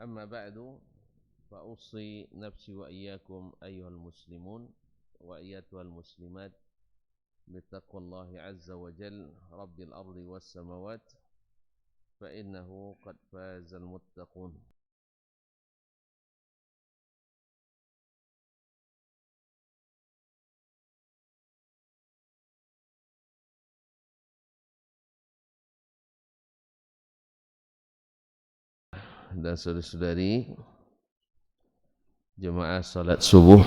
أما بعد فأوصي نفسي وإياكم أيها المسلمون وأيتها المسلمات بتقوى الله عز وجل رب الأرض والسماوات فإنه قد فاز المتقون. Dan saudara-saudari jemaah salat subuh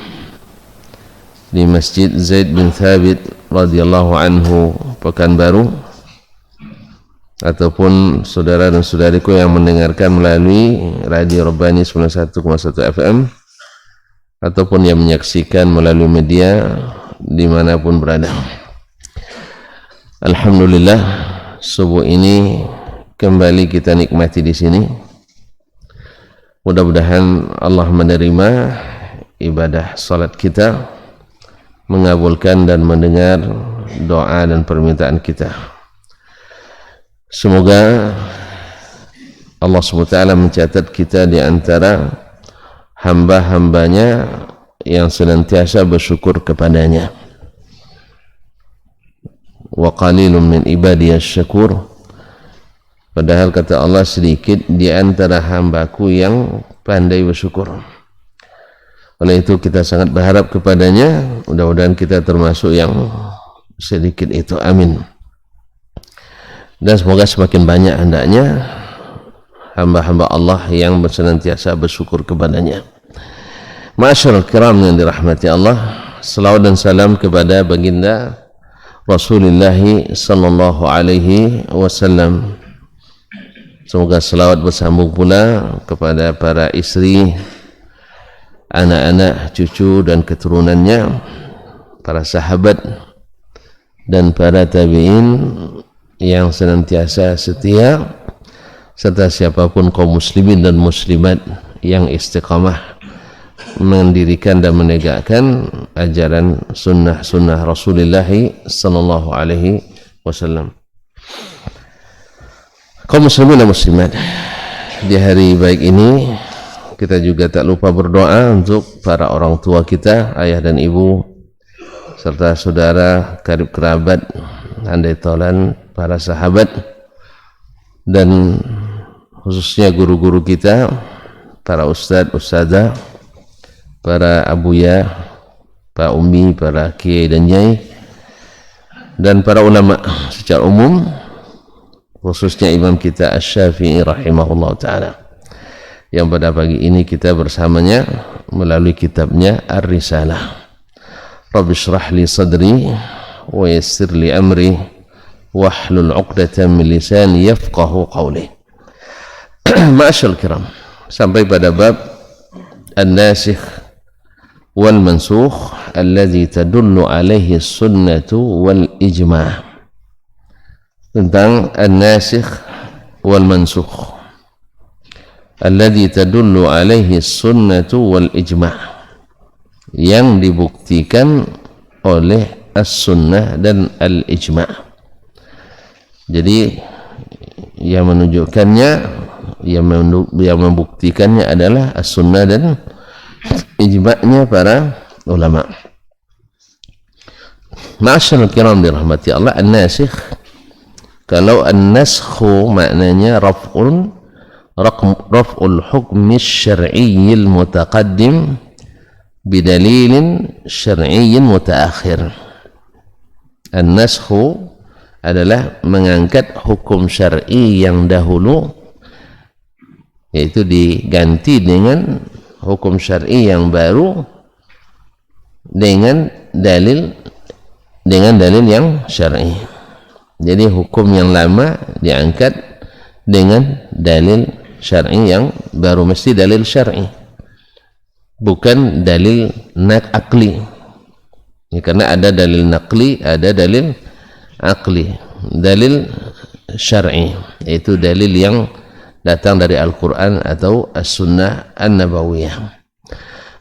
di Masjid Zaid bin Thabit radhiyallahu anhu Pekanbaru, ataupun saudara dan saudariku yang mendengarkan melalui Radio Rabbani 91,1 FM ataupun yang menyaksikan melalui media dimanapun berada. Alhamdulillah, subuh ini kembali kita nikmati di sini. Mudah-mudahan Allah menerima ibadah salat kita, mengabulkan dan mendengar doa dan permintaan kita. Semoga Allah SWT mencatat kita di antara hamba-hambanya yang senantiasa bersyukur kepadanya. Wa qalilun min ibadiyas syakur. Padahal kata Allah, sedikit di antara hambaku yang pandai bersyukur. Oleh itu kita sangat berharap kepadanya, mudah-mudahan kita termasuk yang sedikit itu, amin. Dan semoga semakin banyak hendaknya hamba-hamba Allah yang senantiasa bersyukur kepadanya. Ma'asyiral kiram yang dirahmati Allah, selawat dan salam kepada baginda Rasulullah sallallahu alaihi wasallam. Semoga selawat bersambung pula kepada para istri, anak-anak, cucu dan keturunannya, para sahabat dan para tabi'in yang senantiasa setia, serta siapapun kaum muslimin dan muslimat yang istiqamah mendirikan dan menegakkan ajaran sunnah Rasulullah sallallahu alaihi wasallam. Kaum muslimin dan muslimat, di hari baik ini kita juga tak lupa berdoa untuk para orang tua kita, ayah dan ibu, serta saudara, karib kerabat, andai tolan, para sahabat, dan khususnya guru-guru kita, para ustadz, ustadzah, para abuya, para ummi, para kiai dan nyai, dan para ulama secara umum, khususnya imam kita Asy-Syafi'i rahimahullah ta'ala, yang pada pagi ini kita bersamanya melalui kitabnya Ar-Risalah. Rabbi shrah li sadri wa yassir li amri wahlul 'uqdatam min lisani yafqahu qawli. Ma'asyiral kiram, sampai pada bab an-nasikh wal mansukh alladhi tadullu alaihi sunnatu wal ijma'. Tentang an-nasikh wal mansukh alladhi tadullu alaihi sunnatu wal ijma', yang dibuktikan oleh as-sunnah dan al-ijma'. Jadi yang menunjukkannya, yang membuktikannya adalah as-sunnah dan ijma'nya para ulama. Ma'asyiral kiram dirahmati Allah, an-nasikh, kalau an-naskhu maknanya raf'ul hukmi syar'iyyil mutaqaddim bidalilin syar'iyyin mutaakhir. An-naskhu adalah mengangkat hukum syar'i yang dahulu, yaitu diganti dengan hukum syar'i yang baru dengan dalil yang syar'i. Jadi hukum yang lama diangkat dengan dalil syar'i yang baru, mesti dalil syar'i, bukan dalil akli. Ya, karena ada dalil naqli, ada dalil akli. Dalil syar'i yaitu dalil yang datang dari Al-Quran atau As-Sunnah An-Nabawiyah.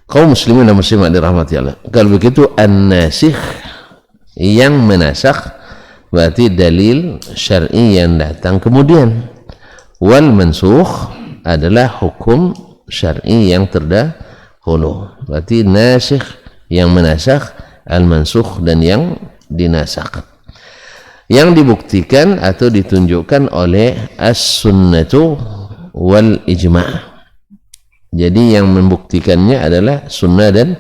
Kaum muslimin dan muslimat dirahmati Allah, kalau begitu an-nasikh yang menasakh berarti dalil syar'i yang datang kemudian. Wal mansukh adalah hukum syar'i yang terdahulu. Berarti nasikh yang menasakh, al-mansukh dan yang dinasakh. Yang dibuktikan atau ditunjukkan oleh as-sunnatu wal ijma'. Jadi yang membuktikannya adalah sunnah dan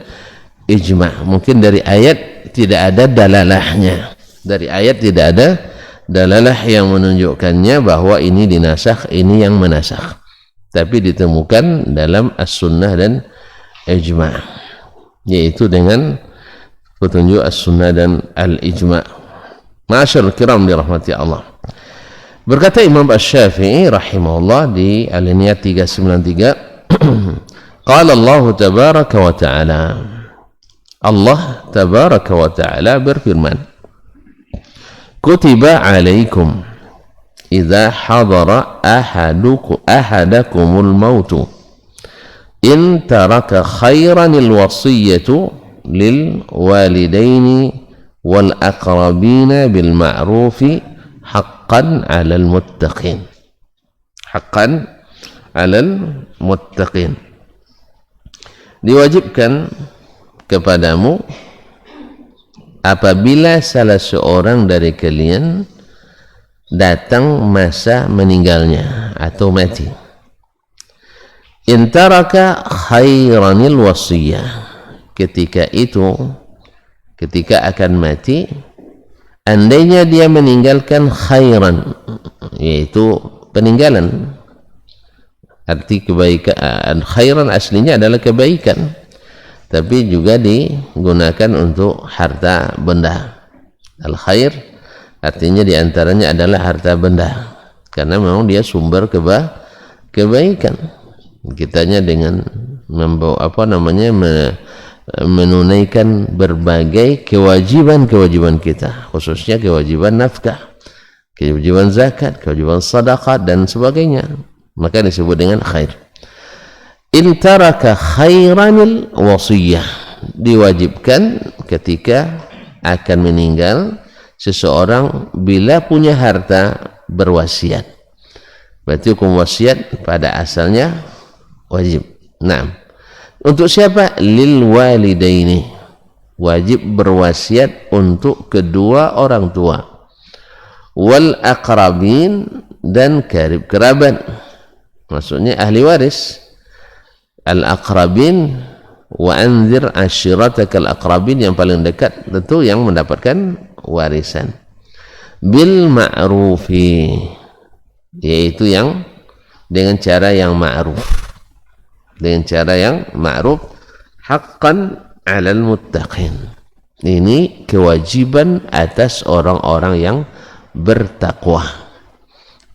ijma'. Mungkin dari ayat tidak ada dalalahnya. Dari ayat tidak ada dalalah yang menunjukkannya bahwa ini dinasakh, ini yang menasakh. Tapi ditemukan dalam as-sunnah dan ijma', yaitu dengan petunjuk as-sunnah dan al-ijma'. Ma'asyarul kiram dirahmati Allah. Berkata Imam Asy-Syafi'i rahimahullah di Al-Niyat 393, qala Allah tabaraka wa ta'ala, Allah tabaraka wa ta'ala berfirman, kutiba alaikum idza hadara ahadakumul mautu in taraka khairanil wasiyatu lil walidaini wal aqrabina bil ma'rufi haqqan 'alal muttaqin. Haqqan 'alal muttaqin. Diwajibkan kepadamu apabila salah seorang dari kalian datang masa meninggalnya atau mati, intaraka khairanil wasiyah, ketika akan mati, andainya dia meninggalkan khairan, yaitu peninggalan. Arti kebaikan, khairan aslinya adalah kebaikan, tapi juga digunakan untuk harta benda. Al-khair artinya diantaranya adalah harta benda, karena memang dia sumber kebaikan. Kitanya dengan membawa menunaikan berbagai kewajiban kita, khususnya kewajiban nafkah, kewajiban zakat, kewajiban sedekah dan sebagainya, maka disebut dengan khair. In taraka khairanil wasiyah, diwajibkan ketika akan meninggal seseorang bila punya harta berwasiat. Berarti hukum wasiat pada asalnya wajib. Nah, untuk siapa? Lil walidaini, wajib berwasiat untuk kedua orang tua, wal aqrabin, dan karib kerabat, maksudnya ahli waris. Al aqrabin, wa anzir ashiratakal aqrabin, yang paling dekat tentu yang mendapatkan warisan. Bil ma'rufi, yaitu yang dengan cara yang ma'ruf, dengan cara yang ma'ruf. Haqqan 'alal muttaqin, ini kewajiban atas orang-orang yang bertakwa,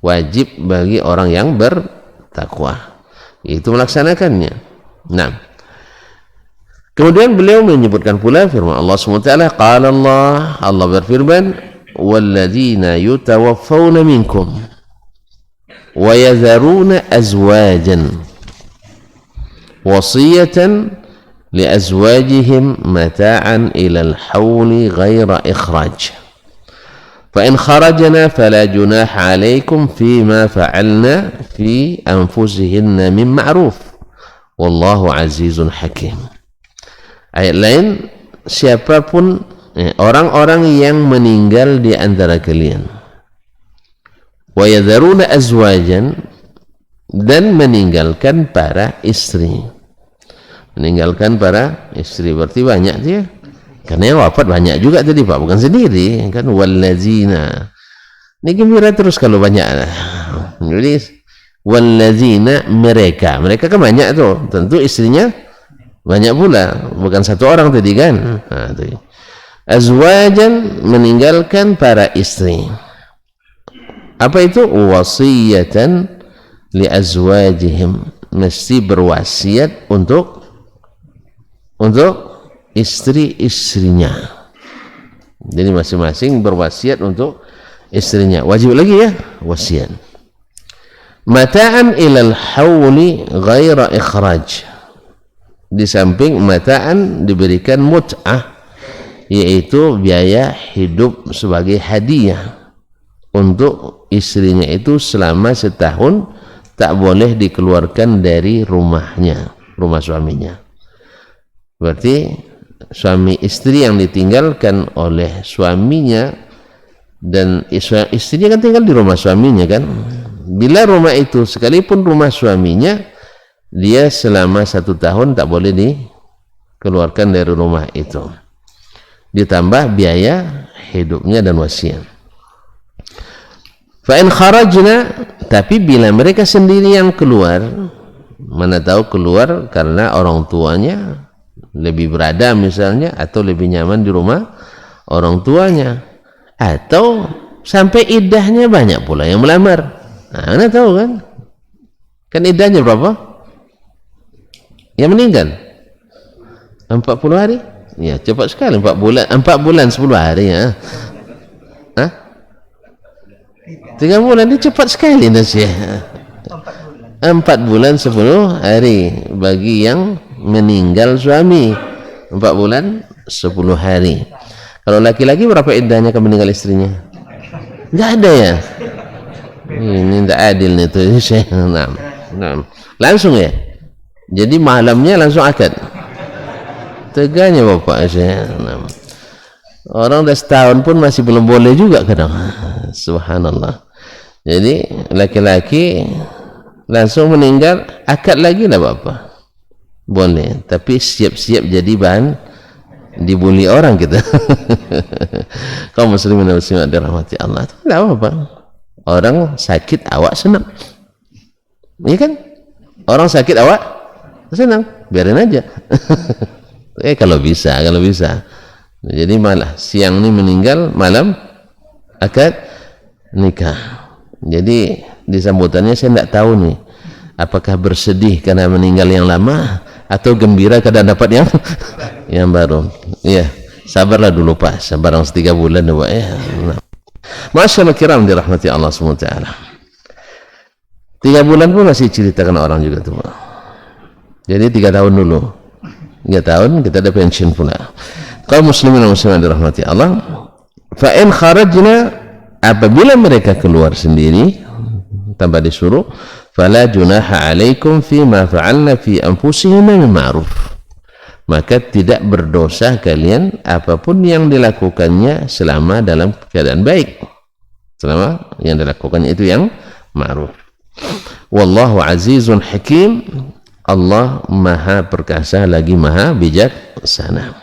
wajib bagi orang yang bertakwa itu melaksanakannya. Nah, kemudian beliau menyebutkan pula firman Allah SWT, qala Allah berfirman, walladzina yutawaffawna minkum wa yadharuna azwajan wasiyatan li azwajihim mata'an ilal hawli ghaira ikhraj فإن خرجنا فلا جناح عليكم فيما فعلنا في أنفسهن من معروف والله عزيز حكيم. Ayat lain, siapapun orang-orang yang meninggal di antara kalian, wa yadharuna azwajan, dan meninggalkan para istri. Meninggalkan para istri berarti banyak dia, karena yang wafat banyak juga tadi Pak, bukan sendiri kan. Wallazina, ini gembira terus kalau banyak. Jadi wallazina, mereka kan banyak tuh, tentu istrinya banyak pula, bukan satu orang tadi kan. Azwajan, meninggalkan para istri. Apa itu? Wasiyatan li azwajihim, mesti berwasiat untuk istri-istrinya. Jadi masing-masing berwasiat untuk istrinya, wajib lagi ya wasiat. Mata'an ilal hawli ghaira ikhraj, di samping mata'an diberikan mut'ah, yaitu biaya hidup sebagai hadiah untuk istrinya itu selama setahun tak boleh dikeluarkan dari rumahnya, rumah suaminya. Berarti suami istri yang ditinggalkan oleh suaminya, dan istrinya kan tinggal di rumah suaminya kan, bila rumah itu sekalipun rumah suaminya, dia selama 1 tahun tak boleh dikeluarkan dari rumah itu, ditambah biaya hidupnya dan wasiat. Fa in kharajna, tapi bila mereka sendiri yang keluar, mana tahu keluar karena orang tuanya lebih berada misalnya, atau lebih nyaman di rumah orang tuanya, atau sampai iddahnya banyak pula yang melamar. Nah, mana tahu kan iddahnya berapa yang meninggal? 40 hari ya, cepat sekali. 4 bulan 10 hari ya. 3 bulan ini cepat sekali nasi. 4 bulan 10 hari bagi yang meninggal suami. 4 bulan 10 hari. Kalau laki-laki berapa iddahnya ke meninggal istrinya? Enggak ada ya. Ini tidak adil nih tuh. Nah. Langsung ya. Jadi malamnya langsung akad. Teganya bapak saya. Orang dah setahun pun masih belum boleh juga kadang. Subhanallah. Jadi laki-laki langsung meninggal, akad lagi lah bapak. Boleh, tapi siap-siap jadi bahan dibuli orang kita. Kaum muslimin dan muslimat dirahmati Allah. Tidak apa-apa. Orang sakit awak senang. Iya kan? Orang sakit awak senang. Biarin aja. Kalau bisa. Jadi malah siang ini meninggal, malam akad nikah. Jadi di sambutannya saya tidak tahu nih, apakah bersedih karena meninggal yang lama atau gembira karena dapat yang baru. Iya, sabarlah dulu Pak, sabar 3 bulan Pak ya. Masyaallah kiram dirahmati Allah SWT. 3 bulan pun masih ceritakan orang juga tuh Pak. Jadi 3 tahun dulu. 3 tahun kita ada pensiun pula. Kaum muslimin dan muslimat dirahmati Allah. Fa in kharajna, apabila mereka keluar sendiri tanpa disuruh, fala junaha alaikum fima fa'alna fi anfusihinna min ma'ruf, maka tidak berdosa kalian apapun yang dilakukannya selama dalam keadaan baik, selama yang dilakukannya itu yang ma'ruf. Wallahu azizun hakim, Allah maha perkasa lagi maha bijaksana.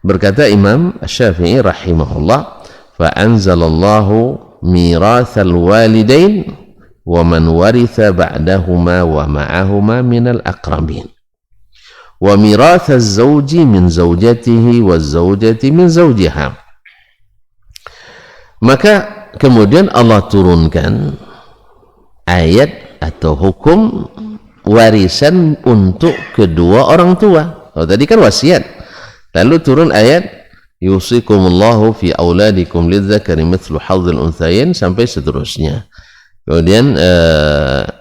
Berkata Imam Syafi'i rahimahullah, fa anzalallahu mirathal walidain wa man waritha ba'dahuma wa ma'ahuma minal aqrabin wa mirathaz zawji min zawjatihi waz zawjati min zawjiha. Maka kemudian Allah turunkan ayat atau hukum warisan untuk kedua orang tua. Oh, tadi kan wasiat, lalu turun ayat yusikumullahu fi auladikum lidzakari mithlu hadzil unthayain sampai seterusnya. Kemudian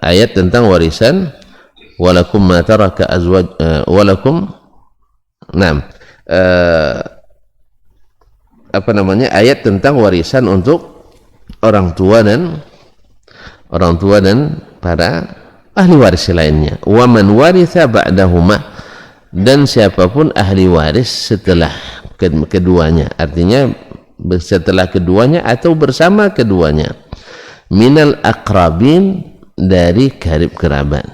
ayat tentang warisan, walakum ma taraka azwaj walakum ayat tentang warisan untuk orang tua dan para ahli waris lainnya. Wa man waritha ba'dahuma, dan siapapun ahli waris setelah keduanya, artinya setelah keduanya atau bersama keduanya, minal aqrabin, dari karib kerabat,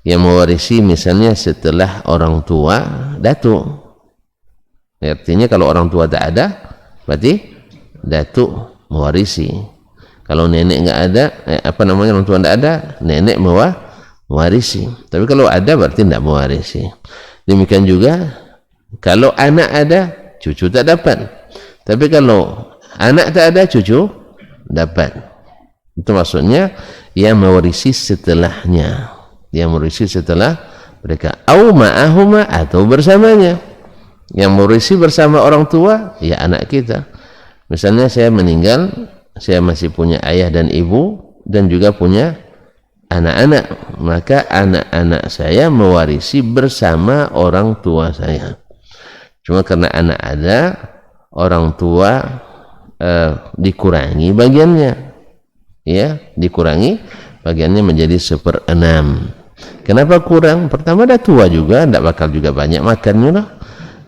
yang mewarisi misalnya setelah orang tua datuk. Artinya kalau orang tua tak ada, berarti datuk mewarisi. Kalau nenek enggak ada, orang tua enggak ada, nenek mewarisi. Tapi kalau ada berarti tidak mewarisi. Demikian juga kalau anak ada, cucu tak dapat. Tapi kalau anak tak ada, cucu dapat. Itu maksudnya yang mewarisi setelahnya, yang mewarisi setelah mereka. Au ma'ahuma, atau bersamanya. Yang mewarisi bersama orang tua, ya anak kita. Misalnya saya meninggal, saya masih punya ayah dan ibu, dan juga punya anak-anak, maka anak-anak saya mewarisi bersama orang tua saya. Cuma karena anak ada, orang tua dikurangi bagiannya. ya, dikurangi bagiannya menjadi 1/6. Kenapa kurang? Pertama dah tua juga, tidak bakal juga banyak makannya lah.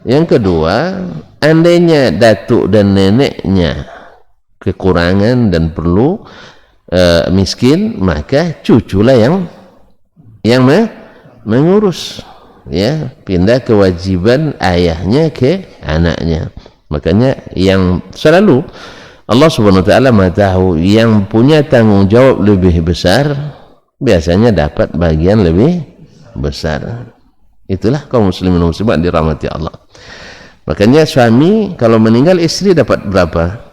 Yang kedua, andainya datuk dan neneknya kekurangan dan perlu miskin, maka cuculah yang mengurus, ya, pindah kewajiban ayahnya ke anaknya. Makanya yang selalu Allah Subhanahu wa taala Maha tahu, yang punya tanggung jawab lebih besar biasanya dapat bagian lebih besar. Itulah kaum muslimin dan muslimat dirahmati Allah. Makanya suami kalau meninggal, istri dapat berapa?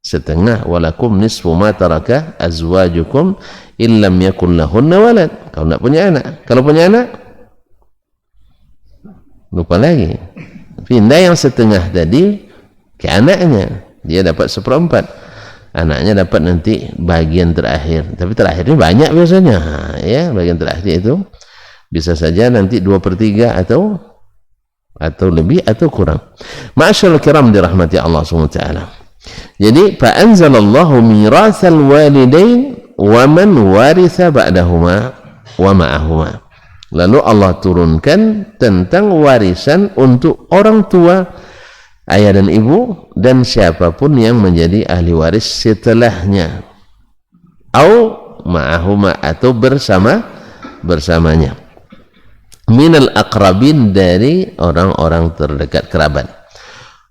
Setengah. Walakum nisfu ma taraka azwajukum illam yakun lahunna walad. Kalau tidak punya anak. Kalau punya anak, lupa lagi, pindah yang setengah tadi ke anaknya, dia dapat 1/4, anaknya dapat nanti bagian terakhir. Tapi terakhirnya banyak biasanya, ya, bagian terakhir itu bisa saja nanti 2/3 atau lebih atau kurang. Ma'asyiral kiram dirahmati Allah SWT. Jadi fa anzalallahu miratsal walidain wa man waritha ba'dahuma wa ma'ahuma. Lalu Allah turunkan tentang warisan untuk orang tua, ayah dan ibu, dan siapapun yang menjadi ahli waris setelahnya. Au ma'ahuma, atau bersamanya. Minal aqrabin, dari orang-orang terdekat kerabat.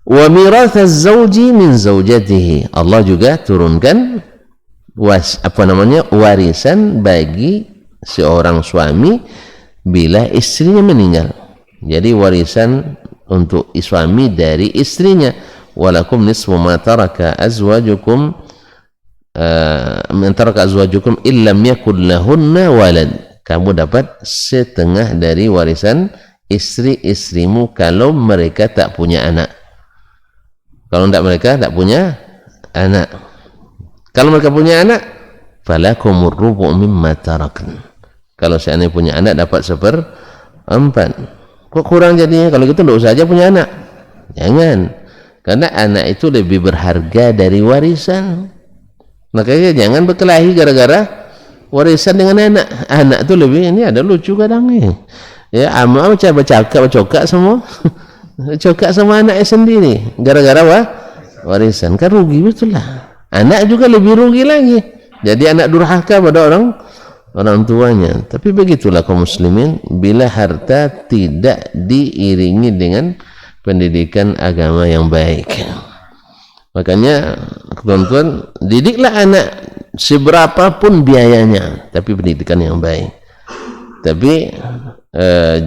Wa mirathaz zawji min zawjatihi. Allah juga turunkan warisan bagi seorang suami bila istrinya meninggal. Jadi warisan untuk suami dari istrinya. Walakum nisfu ma taraka azwajukum illam yakul lahunna walad. Kamu dapat setengah dari warisan istri-istrimu kalau mereka tak punya anak. Kalau mereka tak punya anak. Kalau mereka punya anak, falakumur rubu' mimma tarakna. Kalau seandainya punya anak dapat 1/4. Kok kurang jadinya? Kalau gitu tidak usah aja punya anak. Jangan. Karena anak itu lebih berharga dari warisan. Makanya jangan berkelahi gara-gara warisan dengan anak. Anak itu lebih, ini ada lucu kadang nih. Ya, amal bercakap semua. Cokak sama anaknya sendiri gara-gara warisan, kan rugi betul lah. Anak juga lebih rugi lagi, jadi anak durhaka pada orang tuanya. Tapi begitulah kaum muslimin, bila harta tidak diiringi dengan pendidikan agama yang baik. Makanya tuan-tuan, didiklah anak seberapapun biayanya, tapi pendidikan yang baik. Tapi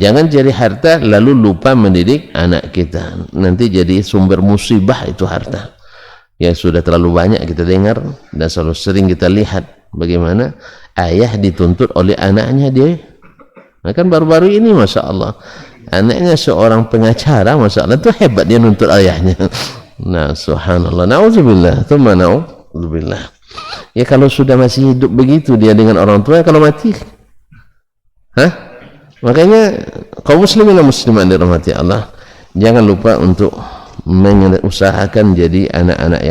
jangan cari harta lalu lupa mendidik anak kita, nanti jadi sumber musibah itu harta. Ya, sudah terlalu banyak kita dengar dan selalu sering kita lihat bagaimana ayah dituntut oleh anaknya dia. Nah, kan baru-baru ini Masya Allah anaknya seorang pengacara, Masya Allah, itu hebat dia nuntut ayahnya. Nah, subhanallah, na'udzubillah, thumma na'udzubillah. Ya, kalau sudah masih hidup begitu dia dengan orang tua, kalau mati, makanya kaum muslimin dan muslimat dirahmati Allah, jangan lupa untuk mengusahakan jadi anak-anak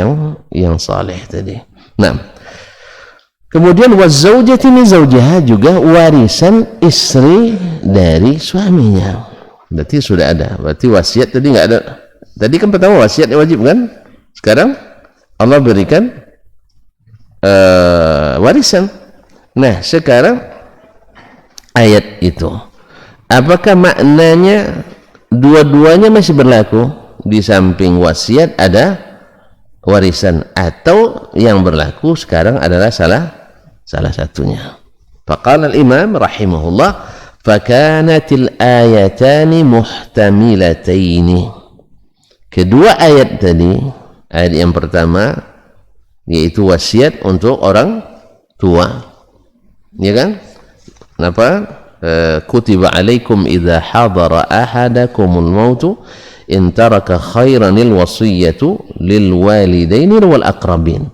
yang saleh tadi. Nah, kemudian wazaujati min zawjiha, juga warisan istri dari suaminya. Berarti sudah ada. Berarti wasiat tadi nggak ada. Tadi kan pertama wasiat yang wajib kan? Sekarang Allah berikan warisan. Nah, sekarang ayat itu, apakah maknanya dua-duanya masih berlaku? Di samping wasiat ada warisan, atau yang berlaku sekarang adalah salah satunya? Faqala al-imam rahimahullah, fakanatil ayatani muhtamilataini. Kedua ayat tadi, ayat yang pertama yaitu wasiat untuk orang tua, ya kan? Kenapa? Kutiba alaikum idza hadara ahadakumul mautu in taraka khairanil wasiyatu lil walidaini wal aqrabin.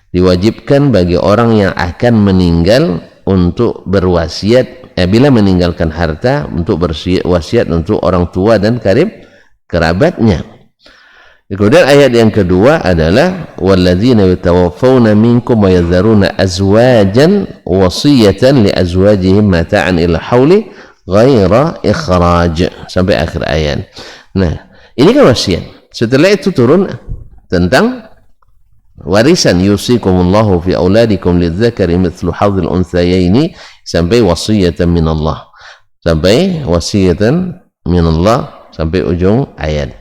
Diwajibkan bagi orang yang akan meninggal untuk berwasiat, bila meninggalkan harta, untuk berwasiat untuk orang tua dan kerabatnya. Kemudian ayat yang kedua adalah walladzina yatawaffawna minkum wa yadharuna azwajan wasiyatan li azwajihim mata'an ila hauli ghaira ikhraj sampai akhir ayat. Nah, ini kan wasiat. Setelah itu turun tentang warisan, yusikumullahu fi auladikum lidzakari mithlu hadzil unthayaini sampai wasiyatan minallah. Sampai wasiyatan minallah sampai ujung ayat.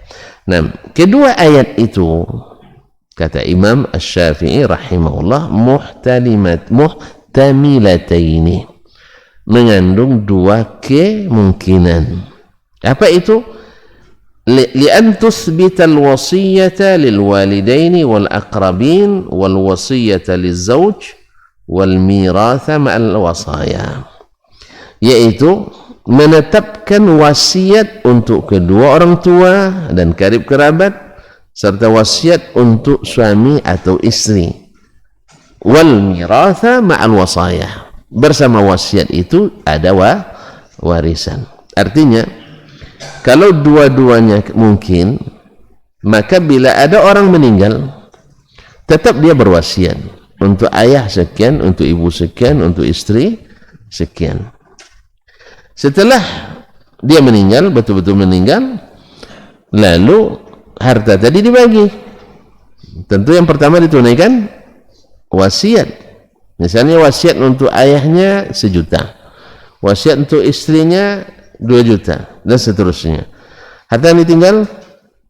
Nah, kedua ayat itu kata Imam Asy-Syafi'i rahimahullah muhtamilataini, mengandung dua kemungkinan. Apa itu? Li'an tuthbita al-wasiyata lil walidaini wal aqrabin wal wasiyata lizauj wal miratha ma'al wasaya, yaitu menetapkan wasiat untuk kedua orang tua dan karib kerabat serta wasiat untuk suami atau istri, wal miratha ma'al wasaya, bersama wasiat itu ada warisan. Artinya kalau dua-duanya mungkin, maka bila ada orang meninggal tetap dia berwasiat untuk ayah sekian, untuk ibu sekian, untuk istri sekian. Setelah dia meninggal, betul-betul meninggal, lalu harta tadi dibagi. Tentu yang pertama ditunaikan wasiat. Misalnya wasiat untuk ayahnya 1 juta, wasiat untuk istrinya 2 juta, dan seterusnya. Harta yang ditinggal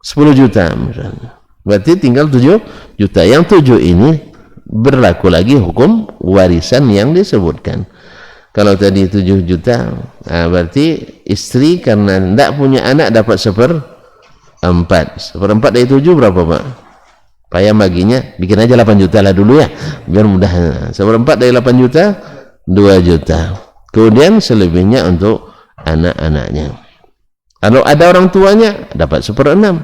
10 juta misalnya. Berarti tinggal 7 juta. Yang 7 ini berlaku lagi hukum warisan yang disebutkan. Kalau tadi 7 juta, nah berarti istri karena tidak punya anak dapat 1/4. 1/4 dari 7 berapa, Pak? Payah baginya, bikin aja 8 juta lah dulu ya, biar mudah. 1/4 dari 8 juta, 2 juta. Kemudian selebihnya untuk anak-anaknya. Kalau ada orang tuanya, dapat 1/6.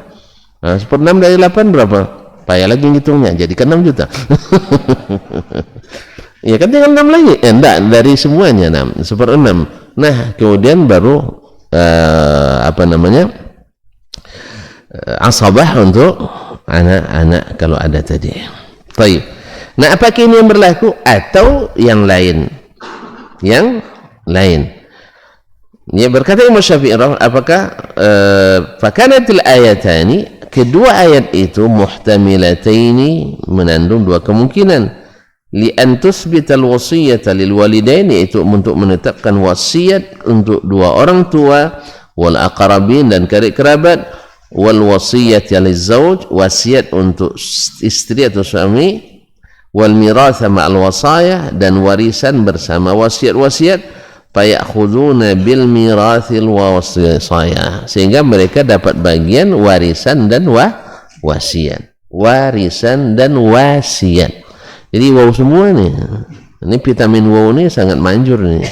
Nah, 1/6 dari 8 berapa? Payah lagi ngitungnya, jadi kan 6 juta. Ya kan tinggal 6 lagi. Enggak, dari semuanya 1/6. Nah, kemudian baru asabah untuk anak-anak kalau ada tadi. Baik. Nah, apakah ini yang berlaku atau yang lain? Yang lain. Ya, berkata Imam Syafi'i, apakah fakanatil ayatani, kedua ayat itu muhtamilataini, menandung dua kemungkinan. Li'an tuthbital wasiyata lil walidain, yaitu untuk menetapkan wasiat untuk dua orang tua, wal aqrabin dan karib kerabat, wal wasiyat liz zauj, wasiat untuk istri atau suami, wal miratha ma'al wasaya, dan warisan bersama wasiat-wasiat, fayakhuduna bil mirathil wasaya, sehingga mereka dapat bagian warisan dan wasiat. Warisan dan wasiat. Jadi wow semua nih. Ini vitamin wow ini sangat manjur nih.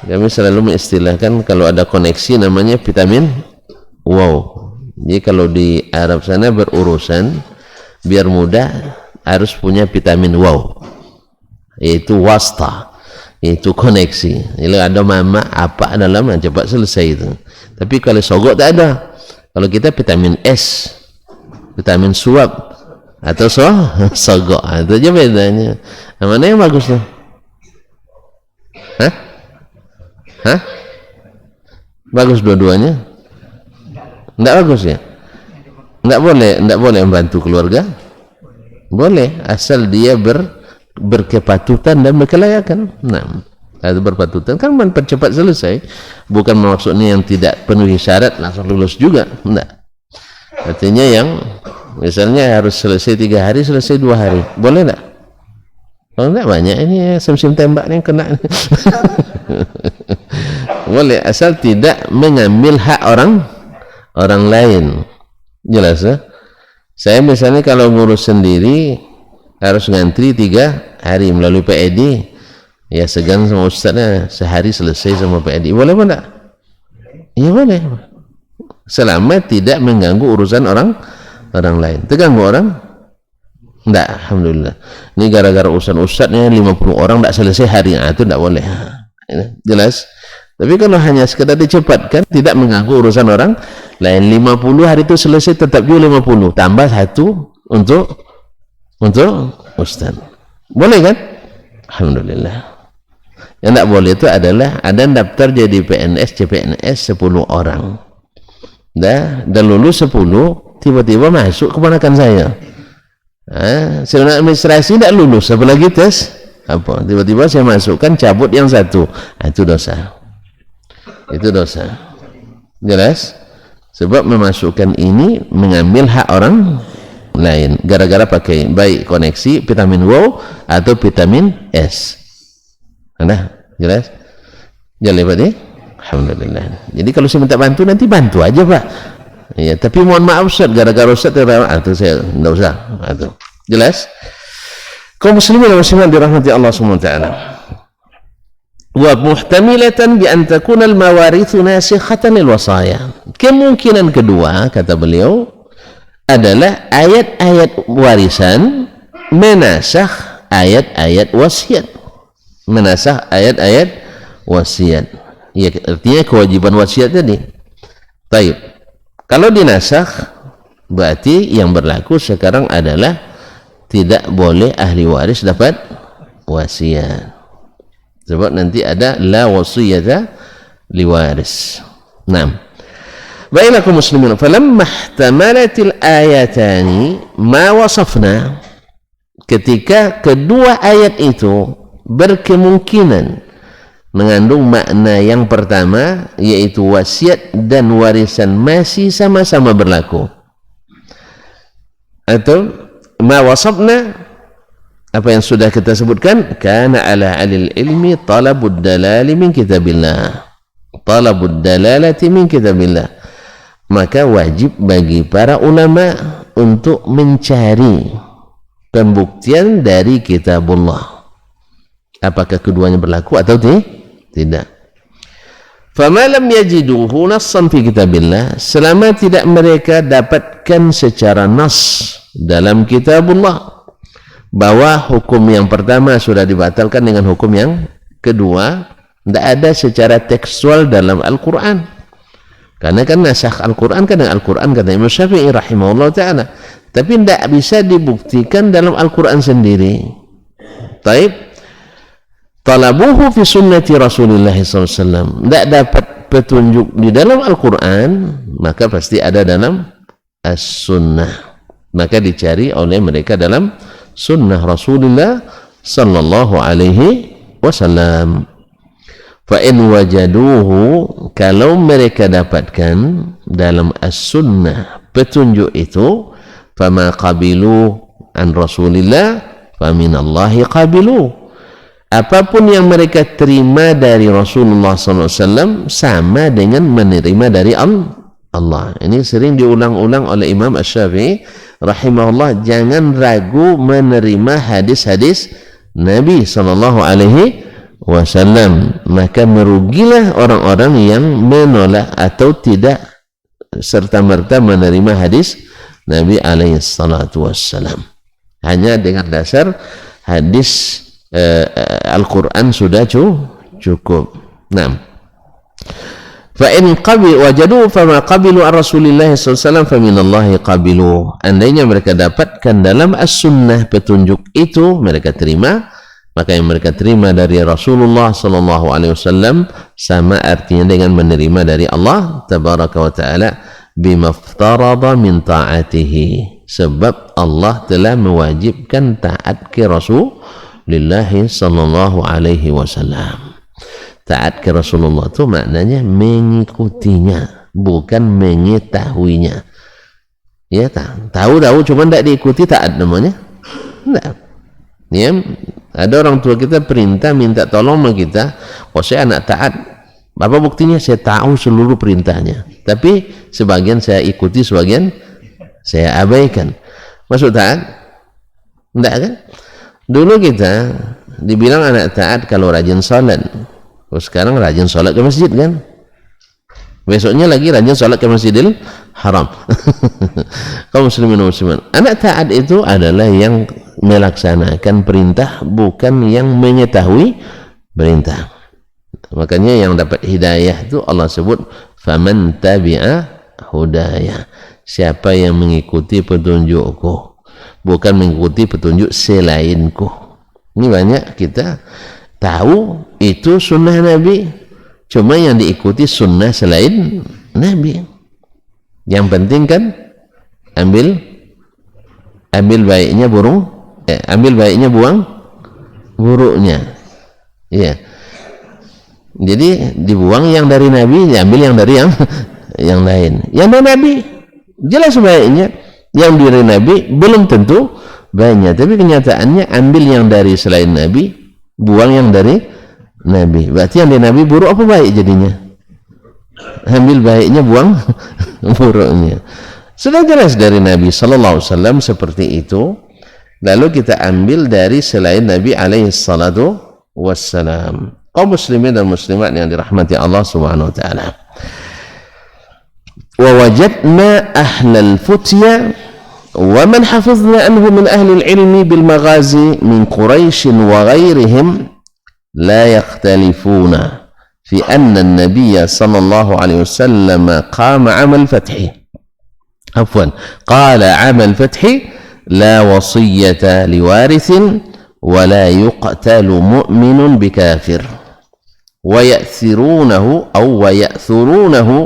Kami selalu mengistilahkan kalau ada koneksi namanya vitamin wow. Jadi kalau di Arab sana berurusan biar mudah harus punya vitamin wow, yaitu wasta, yaitu koneksi. Jadi ada mama apa dalam cepat selesai itu. Tapi kalau sogok tak ada. Kalau kita vitamin S, vitamin suap atau sogok, itu aja bedanya. Nah, mana yang bagus tuh? Hah? Bagus dua-duanya? Enggak bagus ya? Enggak boleh membantu keluarga? Boleh, asal dia berkepatutan dan berkelayakan. Nah, itu berpatutan kan mempercepat selesai. Bukan maksudnya yang tidak penuhi syarat langsung lulus juga. Enggak. Artinya yang misalnya harus selesai 3 hari, selesai 2 hari, boleh enggak? Kalau enggak banyak ini sim-sim tembak nih kena. Boleh, asal tidak mengambil hak orang lain. Jelas ya? Saya misalnya kalau ngurus sendiri harus ngantri 3 hari melalui PED, ya segan sama ustaznya sehari selesai sama PED. Boleh apa enggak? Ya boleh, selama tidak mengganggu urusan orang lain. Terganggu orang? Enggak, alhamdulillah. Ini gara-gara urusan ustadznya 50 orang enggak selesai hari, itu enggak boleh. Jelas? Tapi kalau hanya sekedar dicepatkan, tidak mengganggu urusan orang lain. 50 hari itu selesai, tetap juga 50, tambah 1 untuk ustaz. Boleh kan? Alhamdulillah. Yang tidak boleh itu adalah ada daftar jadi PNS, CPNS 10 orang. Dah lulus 10, tiba-tiba masuk keponakan saya. Sebenarnya administrasi tidak lulus, apalagi tes apa? Tiba-tiba saya masukkan, cabut yang 1. Itu dosa. Itu dosa. Jelas? Sebab memasukkan ini mengambil hak orang lain gara-gara pakai baik koneksi vitamin wow atau vitamin S. Nah, jelas? Jelas Pak deh? Alhamdulillah. Jadi kalau saya minta bantu, nanti bantu aja Pak. Ya, tapi mohon maaf Ustaz, gara-gara Ustaz itu saya enggak usah. Itu. Jelas? Kaum muslimin dan muslimat dirahmati Allah Subhanahu wa taala. Wa muhtamilatan bi an takuna al-mawarithu nasikhatan lil wasaya. Kemungkinan kedua kata beliau adalah ayat-ayat warisan menasakh ayat-ayat wasiat. Menasakh ayat-ayat wasiat. Ya, artinya kewajiban wasiat tadi. Baik. Kalau dinasakh berarti yang berlaku sekarang adalah tidak boleh ahli waris dapat wasiat. Sebab nanti ada la wasiyata liwaris. Naam. Baiklah kaum muslimin, falamma ihtamalatil ayatani ma wasafna, ketika kedua ayat itu berkemungkinan mengandung makna yang pertama, yaitu wasiat dan warisan masih sama-sama berlaku, atau ma wasafna, apa yang sudah kita sebutkan, kana ala alil ilmi talabud dalali min kitabillah, talabud dalalati min kitabillah, maka wajib bagi para ulama untuk mencari pembuktian dari kitabullah, apakah keduanya berlaku atau tidak. Fama lam yajiduhu nassan fi kitabillah, selama tidak mereka dapatkan secara nas dalam kitabullah bahwa hukum yang pertama sudah dibatalkan dengan hukum yang kedua, tidak ada secara tekstual dalam Al-Quran. Karena kan nasakh Al-Quran kan dengan Al-Quran, kata Imam Syafi'i rahimahullah ta'ala, tapi tidak bisa dibuktikan dalam Al-Quran sendiri. Taib talabuhu fi sunnati Rasulullah SAW, tidak dapat petunjuk di dalam Al-Quran, maka pasti ada dalam As-Sunnah, maka dicari oleh mereka dalam sunnah Rasulullah sallallahu alaihi wasallam. Fa in wajaduhu, kalau mereka dapatkan dalam as-sunnah petunjuk itu, fama qabilu an Rasulillah faminallahi qabilu, apapun yang mereka terima dari Rasulullah sallallahu alaihi wasallam sama dengan menerima dari Allah. Ini sering diulang-ulang oleh Imam Asy-Syafi'i rahimahullah, jangan ragu menerima hadis-hadis Nabi sallallahu alaihi wasallam, maka merugilah orang-orang yang menolak atau tidak serta-merta menerima hadis Nabi alaihi salatu wassalam hanya dengan dasar hadis Al-Quran sudah cukup. Nah, fa in qabil wajadu fama qabilu ar Rasulillah sallallahu alaihi wasallam faminallahi qabilu, andainya mereka dapatkan dalam as-sunnah petunjuk itu mereka terima, maka yang mereka terima dari Rasulullah sallallahu alaihi wasallam sama artinya dengan menerima dari Allah tabaraka wa taala bimaftarada min ta'atihi, sebab Allah telah mewajibkan taat ke Rasulullah sallallahu alaihi wasallam. Taat ke Rasulullah itu maknanya mengikutinya, bukan mengetahuinya. Ya, tahu cuma tidak diikuti taat namanya. Tidak. Ya, ada orang tua kita perintah minta tolong sama kita, oh saya anak taat. Apa buktinya? Saya tahu seluruh perintahnya, tapi sebagian saya ikuti, sebagian saya abaikan. Masuk taat? Tidak kan? Dulu kita dibilang anak taat kalau rajin salat. Terus sekarang rajin sholat ke masjid kan, besoknya lagi rajin sholat ke Masjidil Haram. Kaum muslimin dan muslimat, anak taat itu adalah yang melaksanakan perintah, bukan yang mengetahui perintah. Makanya yang dapat hidayah itu Allah sebut faman tabi'a hudaya, siapa yang mengikuti petunjukku, bukan mengikuti petunjuk selainku. Ini banyak kita tahu itu sunnah Nabi, cuma yang diikuti sunnah selain Nabi. Yang penting kan ambil baiknya ambil baiknya, buang buruknya. Iya. Jadi dibuang yang dari Nabi, diambil yang dari yang lain. Yang dari Nabi jelas baiknya, yang dari Nabi belum tentu banyak, tapi kenyataannya ambil yang dari selain Nabi, buang yang dari Nabi. Berarti yang dari Nabi buruk apa baik jadinya? Ambil baiknya, buang buruknya. Sudah jelas dari Nabi sallallahu alaihi wasallam seperti itu. Lalu kita ambil dari selain Nabi alaihi salatu wassalam. Kaum muslimin dan muslimat yang dirahmati Allah Subhanahu wa taala. Wa wajadna ahlal futya wa man hafizna anhu min ahli al-ilmi bil maghazi min Quraisy wa ghairihim la yakhtalifuna fi anna an-nabiy sallallahu alaihi wasallam qama 'amal fath. Afwan, qala 'amal fath la wasiyyata liwarithin wa la yuqtalu mu'minun bikafir. Wa ya'thirunahu aw wa ya'thurunahu,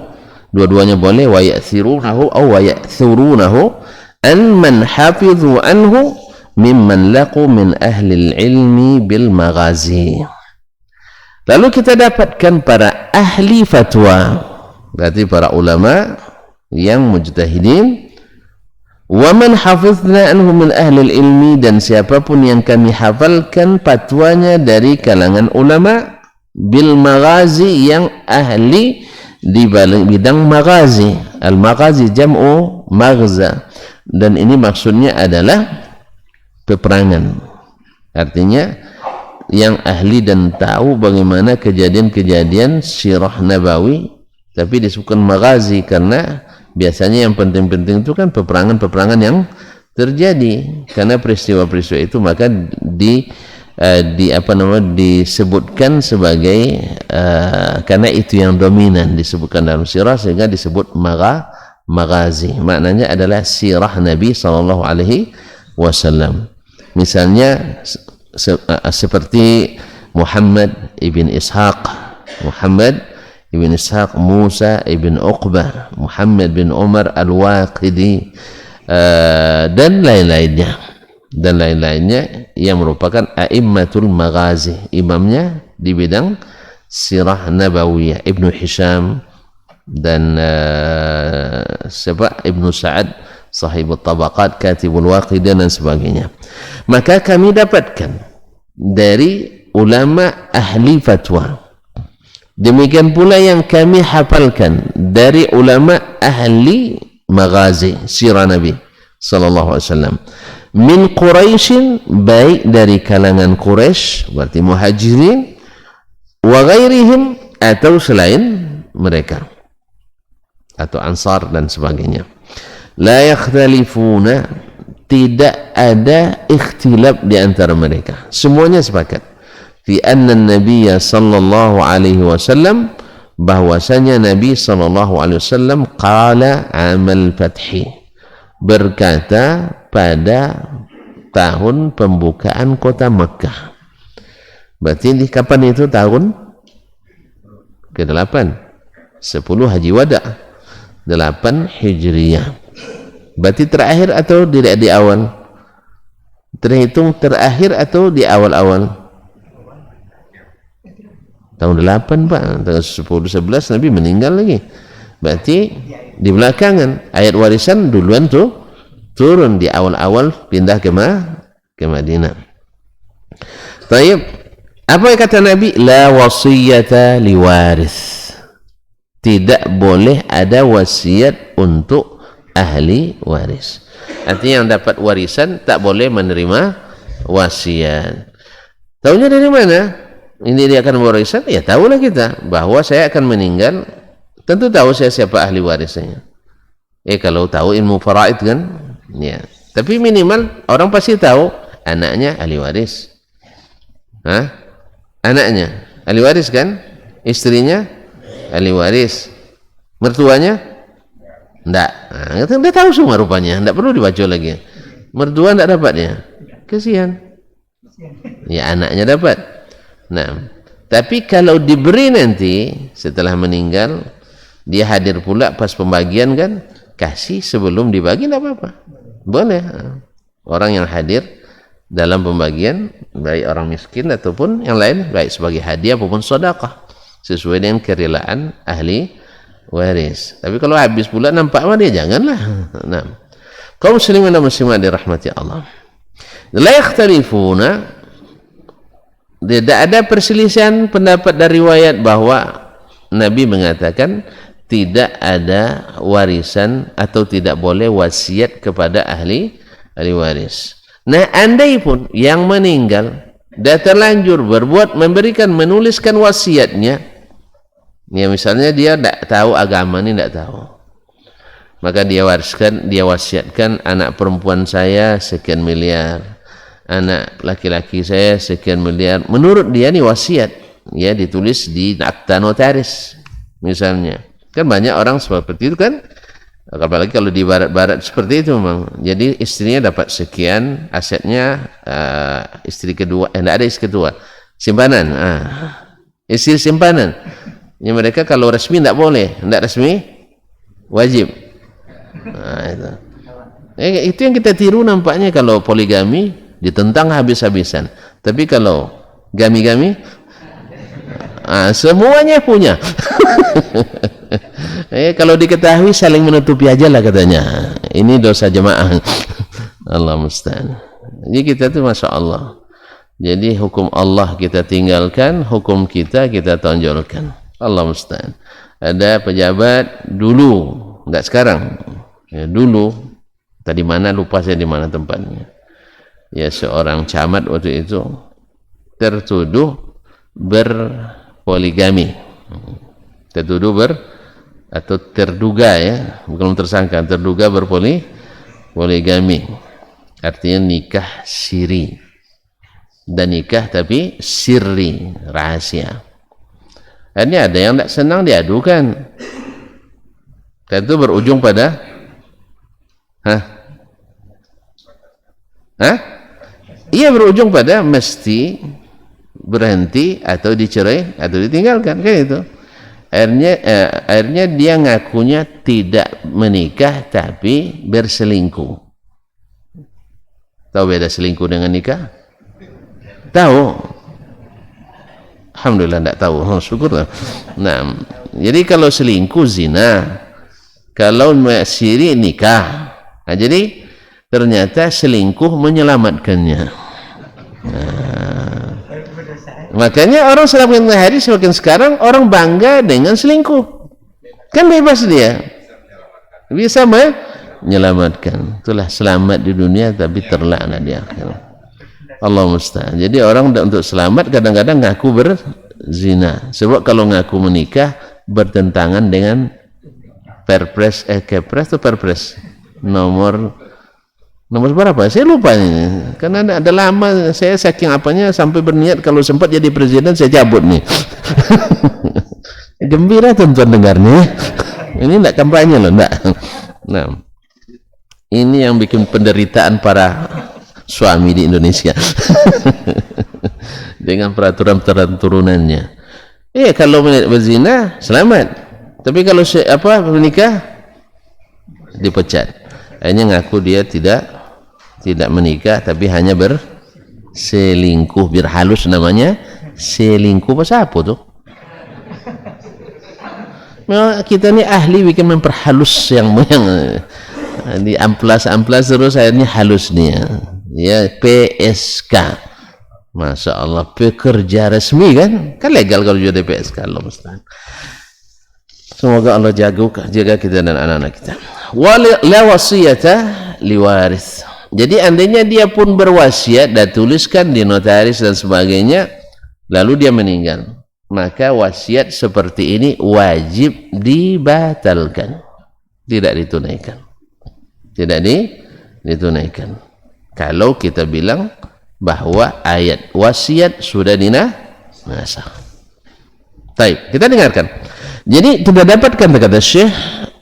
dua-duanya boleh, wa ya'thirunahu aw wa ya'thurunahu an man hafidhu anhu mimman laqu min ahli ilmi bil maghazi. Lalu kita dapatkan para ahli fatwa, berarti para ulama yang mujtahidin, wa man hafizna anhu min ahli ilmi, dan siapapun yang kami hafalkan fatwanya dari kalangan ulama bil maghazi, yang ahli di bidang maghazi. Al maghazi jam'u maghza, dan ini maksudnya adalah peperangan. Artinya yang ahli dan tahu bagaimana kejadian-kejadian sirah nabawi, tapi disebutkan maghazi karena biasanya yang penting-penting itu kan peperangan-peperangan yang terjadi. Karena peristiwa-peristiwa itu maka disebutkan sebagai karena itu yang dominan disebutkan dalam sirah, sehingga disebut maghazi. Maknanya adalah sirah Nabi sallallahu alaihi wasallam. Misalnya seperti Muhammad ibn Ishaq, Musa ibn Uqbah, Muhammad bin Umar al-Waqidi, dan lain-lainnya yang merupakan a'immatul maghazi, imamnya di bidang sirah nabawiyah. Ibnu Hisham dan Ibnu Sa'ad sahibul tabaqat, katibul waqidah, dan sebagainya. Maka kami dapatkan dari ulama ahli fatwa, demikian pula yang kami hafalkan dari ulama ahli maghazi sirah Nabi sallallahu alaihi wasallam, min Quraisyin, baik dari kalangan Quraisy berarti muhajirin, wa ghairihim, atau selain mereka, atau ansar dan sebagainya. La yakhtalifuna, tidak ada ikhtilaf di antara mereka, semuanya sepakat fi anna an-nabiy sallallahu alaihi wasallam, bahwasanya Nabi sallallahu alaihi wasallam qala amal fathi, berkata pada tahun pembukaan kota Makkah. Berarti di kapan itu? Tahun ke-8, 10 Haji Wada, 8 Hijriyah. Berarti terakhir atau di awal? Terhitung terakhir atau di awal-awal? Tahun 8 Pak, tanggal 10-11 Nabi meninggal lagi. Berarti di belakangan. Ayat warisan duluan tuh turun, di awal-awal pindah ke Madinah. Taib, apa yang kata Nabi? La wasiyata liwaris, tidak boleh ada wasiat untuk ahli waris. Artinya yang dapat warisan tak boleh menerima wasiat. Tahunya dari mana ini dia akan warisan? Ya tahulah kita bahwa saya akan meninggal, tentu tahu saya siapa ahli warisnya. Kalau tahu ilmu faraid kan, ya. Tapi minimal orang pasti tahu anaknya ahli waris. Anaknya ahli waris kan? istrinya ahli waris, mertuanya enggak. Nah, dia tahu semua rupanya, enggak perlu dibaca lagi. Mertua enggak dapatnya, kasihan. Ya anaknya dapat. Nah, tapi kalau diberi nanti setelah meninggal, dia hadir pula pas pembagian kan, kasih sebelum dibagi enggak apa-apa. Boleh. Orang yang hadir dalam pembagian, baik orang miskin ataupun yang lain, baik sebagai hadiah ataupun sedekah, sesuai dengan kerelaan ahli waris. Tapi kalau habis pula nampak mah dia janganlah. Nah, kaum muslimin dan muslimat dirahmati Allah, la yakhtalifuna, tidak ada perselisihan pendapat dari riwayat bahwa Nabi mengatakan tidak ada warisan atau tidak boleh wasiat kepada ahli waris. Nah, andai pun yang meninggal dah terlanjur berbuat, menuliskan wasiatnya, ya misalnya dia tidak tahu agama ini, tidak tahu, maka dia wasiatkan anak perempuan saya sekian miliar, anak laki-laki saya sekian miliar, menurut dia ini wasiat, ya ditulis di akta notaris misalnya. Kan banyak orang seperti itu kan, apalagi kalau di barat-barat seperti itu memang. Jadi istrinya dapat sekian, asetnya istri kedua, tidak ada istri kedua, simpanan, istri simpanan. Ya, mereka kalau resmi tidak boleh, tidak resmi wajib. Itu yang kita tiru nampaknya. Kalau poligami ditentang habis-habisan, tapi kalau gami-gami semuanya punya. Kalau diketahui saling menutupi aja lah katanya, ini dosa jemaah. Allah musta'an. Jadi kita tuh masya Allah, jadi hukum Allah kita tinggalkan, hukum kita tonjolkan. Allah musta'an. Ada pejabat dulu, enggak sekarang ya, dulu tadi mana lupa saya di mana tempatnya, ya seorang camat waktu itu tertuduh berpoligami, atau terduga, ya bukan tersangka, terduga berpoligami, artinya nikah siri dan nikah tapi sirri, rahasia. Akhirnya ada yang tidak senang, diadukan, dan itu berujung pada iya, berujung pada mesti berhenti atau dicerai atau ditinggalkan, kayak itu. Akhirnya dia ngakunya tidak menikah tapi berselingkuh. Tahu beda selingkuh dengan nikah? Tahu? Alhamdulillah tidak tahu. Oh, syukurlah. Nah, jadi kalau selingkuh zina, kalau siri nikah. Nah, jadi ternyata selingkuh menyelamatkannya. Nah, makanya orang semakin hari semakin sekarang orang bangga dengan selingkuh, kan bebas dia, bisa menyelamatkan. Itulah selamat di dunia tapi terlaknat di akhirat. Allah musta'an. Jadi orang untuk selamat kadang-kadang ngaku berzina, sebab kalau ngaku menikah bertentangan dengan Kepres atau Perpres nomor berapa? Saya lupa ini. Karena ada lama saya saking apanya sampai berniat kalau sempat jadi presiden saya cabut nih. Gembira tuan-tuan dengarnya. Ini enggak kampanye loh, enggak. Nah, ini yang bikin penderitaan para suami di Indonesia. Dengan peraturan turunannya. Kalau berzina selamat. Tapi kalau menikah dipecat. Hanya ngaku dia tidak menikah tapi hanya berselingkuh, berhalus, namanya selingkuh. Bahasa apa tuh? Kita ini ahli bikin memperhalus yang di amplas terus akhirnya halus nih ya, PSK. Masya Allah, pekerja resmi kan legal kalau jadi PSK. Allah musta'an. Semoga Allah jaga kita dan anak-anak kita. La wasiyata liwaris. Jadi andainya dia pun berwasiat dan tuliskan di notaris dan sebagainya, lalu dia meninggal, maka wasiat seperti ini wajib dibatalkan, tidak ditunaikan. Kalau kita bilang bahwa ayat wasiat sudah dinasakh. Baik, kita dengarkan. Jadi kita dapatkan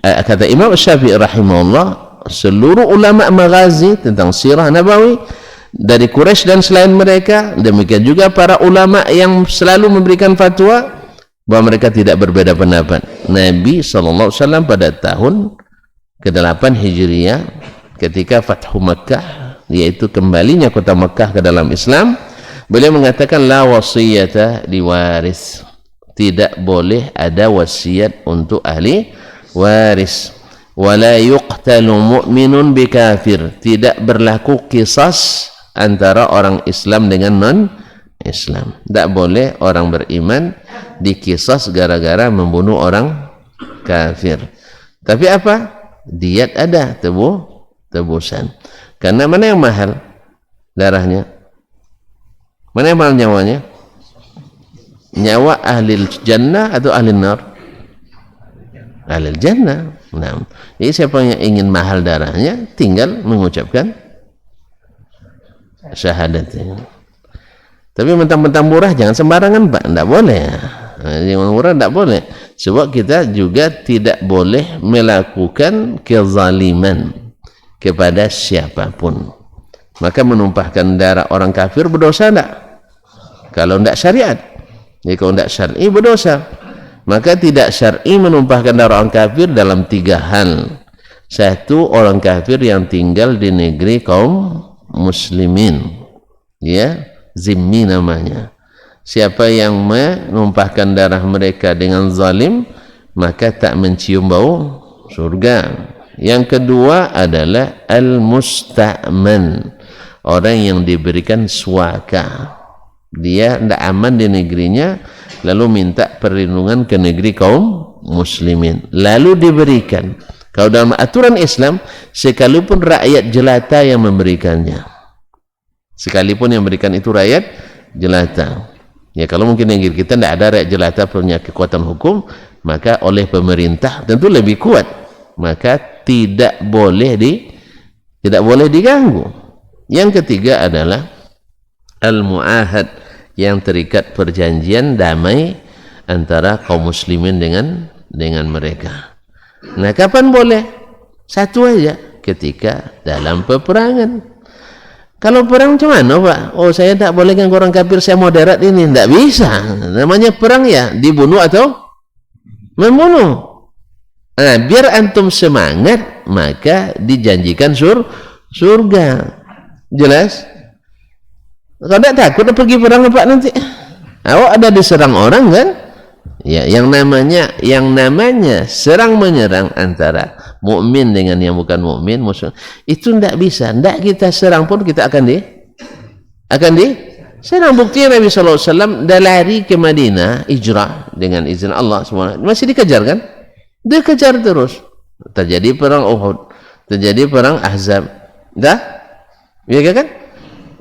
kata Imam Syafi'i rahimahullah, seluruh ulama maghazi tentang sirah Nabawi dari Quraisy dan selain mereka, demikian juga para ulama yang selalu memberikan fatwa bahwa mereka tidak berbeda pendapat. Nabi SAW pada tahun ke-8 Hijriah ketika Fathu Makkah, yaitu kembalinya kota Makkah ke dalam Islam, beliau mengatakan la wasiyata liwaris, tidak boleh ada wasiat untuk ahli waris. Wala yuqtalu mu'minun bikafir, tidak berlaku qisas antara orang Islam dengan non-Islam. Tidak boleh orang beriman dikisas gara-gara membunuh orang kafir. Tapi apa? Diyat ada, tebusan. Karena mana yang mahal darahnya? Mana yang mahal nyawanya? Nyawa ahli jannah atau ahli nar? Ahli jannah. Nah, jadi siapa yang ingin mahal darahnya tinggal mengucapkan syahadat. Tapi mentang-mentang murah jangan sembarangan, Pak. Tidak boleh. Yang murah tidak boleh. Sebab kita juga tidak boleh melakukan kezaliman kepada siapapun. Maka menumpahkan darah orang kafir berdosa tidak? Kalau tidak syariat. Jadi kalau tidak syar'i berdosa. Maka tidak syar'i menumpahkan darah orang kafir dalam 3 hal. Satu, orang kafir yang tinggal di negeri kaum muslimin, ya, zimmi namanya. Siapa yang menumpahkan darah mereka dengan zalim, maka tak mencium bau surga. Yang kedua adalah al-musta'man, orang yang diberikan suaka. Dia tidak aman di negerinya, lalu minta perlindungan ke negeri kaum muslimin, lalu diberikan. Kalau dalam aturan Islam, sekalipun rakyat jelata yang memberikannya, sekalipun yang memberikan itu rakyat jelata, ya, kalau mungkin negeri kita tidak ada rakyat jelata punya kekuatan hukum, maka oleh pemerintah tentu lebih kuat, maka tidak boleh diganggu. Yang ketiga adalah al-mu'ahad, yang terikat perjanjian damai antara kaum muslimin dengan mereka. Nah, kapan boleh? Satu aja, ketika dalam peperangan. Kalau perang macam mana, Pak? Oh, saya tak boleh dengan orang kafir, saya moderat ini. Tidak bisa. Namanya perang ya, dibunuh atau membunuh. Nah, biar antum semangat, maka dijanjikan surga. Jelas? Kalau tidak takut pergi perang, Pak, nanti awak ada diserang orang kan? Ya, yang namanya serang menyerang antara mukmin dengan yang bukan mukmin, musuh, itu tidak bisa. Tidak kita serang pun kita akan serang. Buktinya Nabi SAW dah lari ke Madinah hijrah dengan izin Allah SWT, masih dikejar kan? Dikejar terus. Terjadi perang Uhud, terjadi perang Ahzab, dah, ya kan?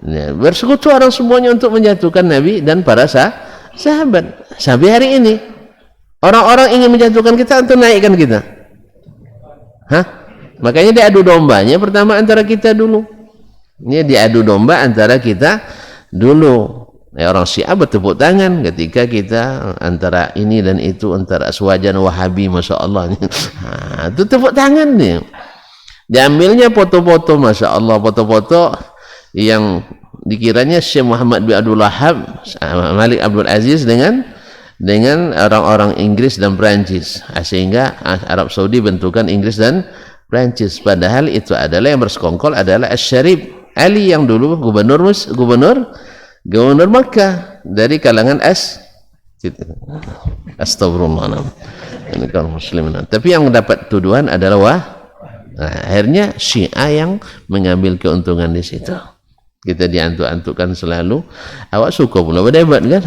Ya, bersekutu orang semuanya untuk menjatuhkan Nabi dan para sahabat. Sampai hari ini orang-orang ingin menjatuhkan kita untuk naikkan kita. Makanya diadu dombanya pertama antara kita dulu. Ini diadu domba antara kita dulu. Ya, orang Syiah bertepuk tangan ketika kita antara ini dan itu, antara Aswajan Wahabi, Masya Allah. Itu tepuk tangan nih. Diambilnya foto-foto, Masya Allah, foto-foto yang dikiranya Syekh Muhammad bin Abdul Wahab, Malik Abdul Aziz dengan orang-orang Inggris dan Perancis, sehingga Arab Saudi bentukan Inggris dan Perancis. Padahal itu adalah yang bersekongkol adalah Asy-Syarif Ali yang dulu gubernur Makkah dari kalangan astagfirullah, ini kaum muslimin. Tapi yang mendapat tuduhan adalah akhirnya Syiah yang mengambil keuntungan di situ. Kita diantuk-antukkan selalu, awak suka pula berdebat kan?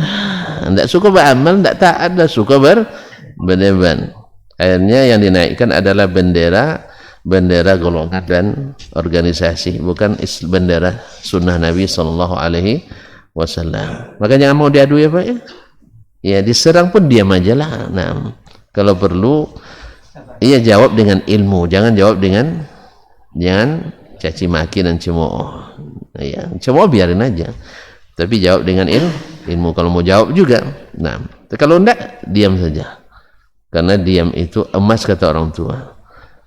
Tidak suka beramal, tidak taat, tidak suka berdebat. Akhirnya yang dinaikkan adalah bendera golongan dan organisasi, bukan bendera sunnah Nabi SAW. Maka jangan mau diadu ya, Pak, ya. Ya, diserang pun diam aja lah. Nah, kalau perlu, iya, jawab dengan ilmu, jangan jawab dengan caci maki dan cemooh. Ya, cemooh biarin aja, tapi jawab dengan ilmu kalau mau jawab juga. Nah, Kalau enggak, diam saja. Karena diam itu emas, kata orang tua.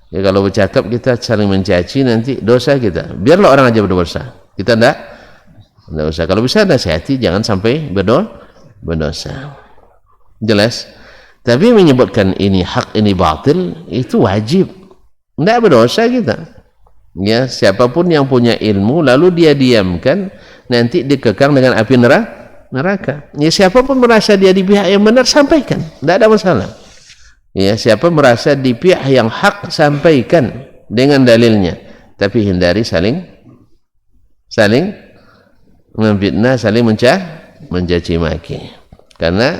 Ya, kalau bercakap kita saling mencaci, nanti dosa kita. Biarlah orang aja berdosa. Kita enggak usah. Kalau bisa nasihati, jangan sampai berdosa. Jelas? Tapi menyebutkan ini hak, ini batil, itu wajib. Enggak berdosa kita. Ya, siapapun yang punya ilmu lalu dia diamkan, nanti dikekang dengan api neraka. Ya, siapapun merasa dia di pihak yang benar, sampaikan. Enggak ada masalah. Ya, siapa merasa di pihak yang hak, sampaikan dengan dalilnya, tapi hindari saling memfitnah, saling mencaci maki. Karena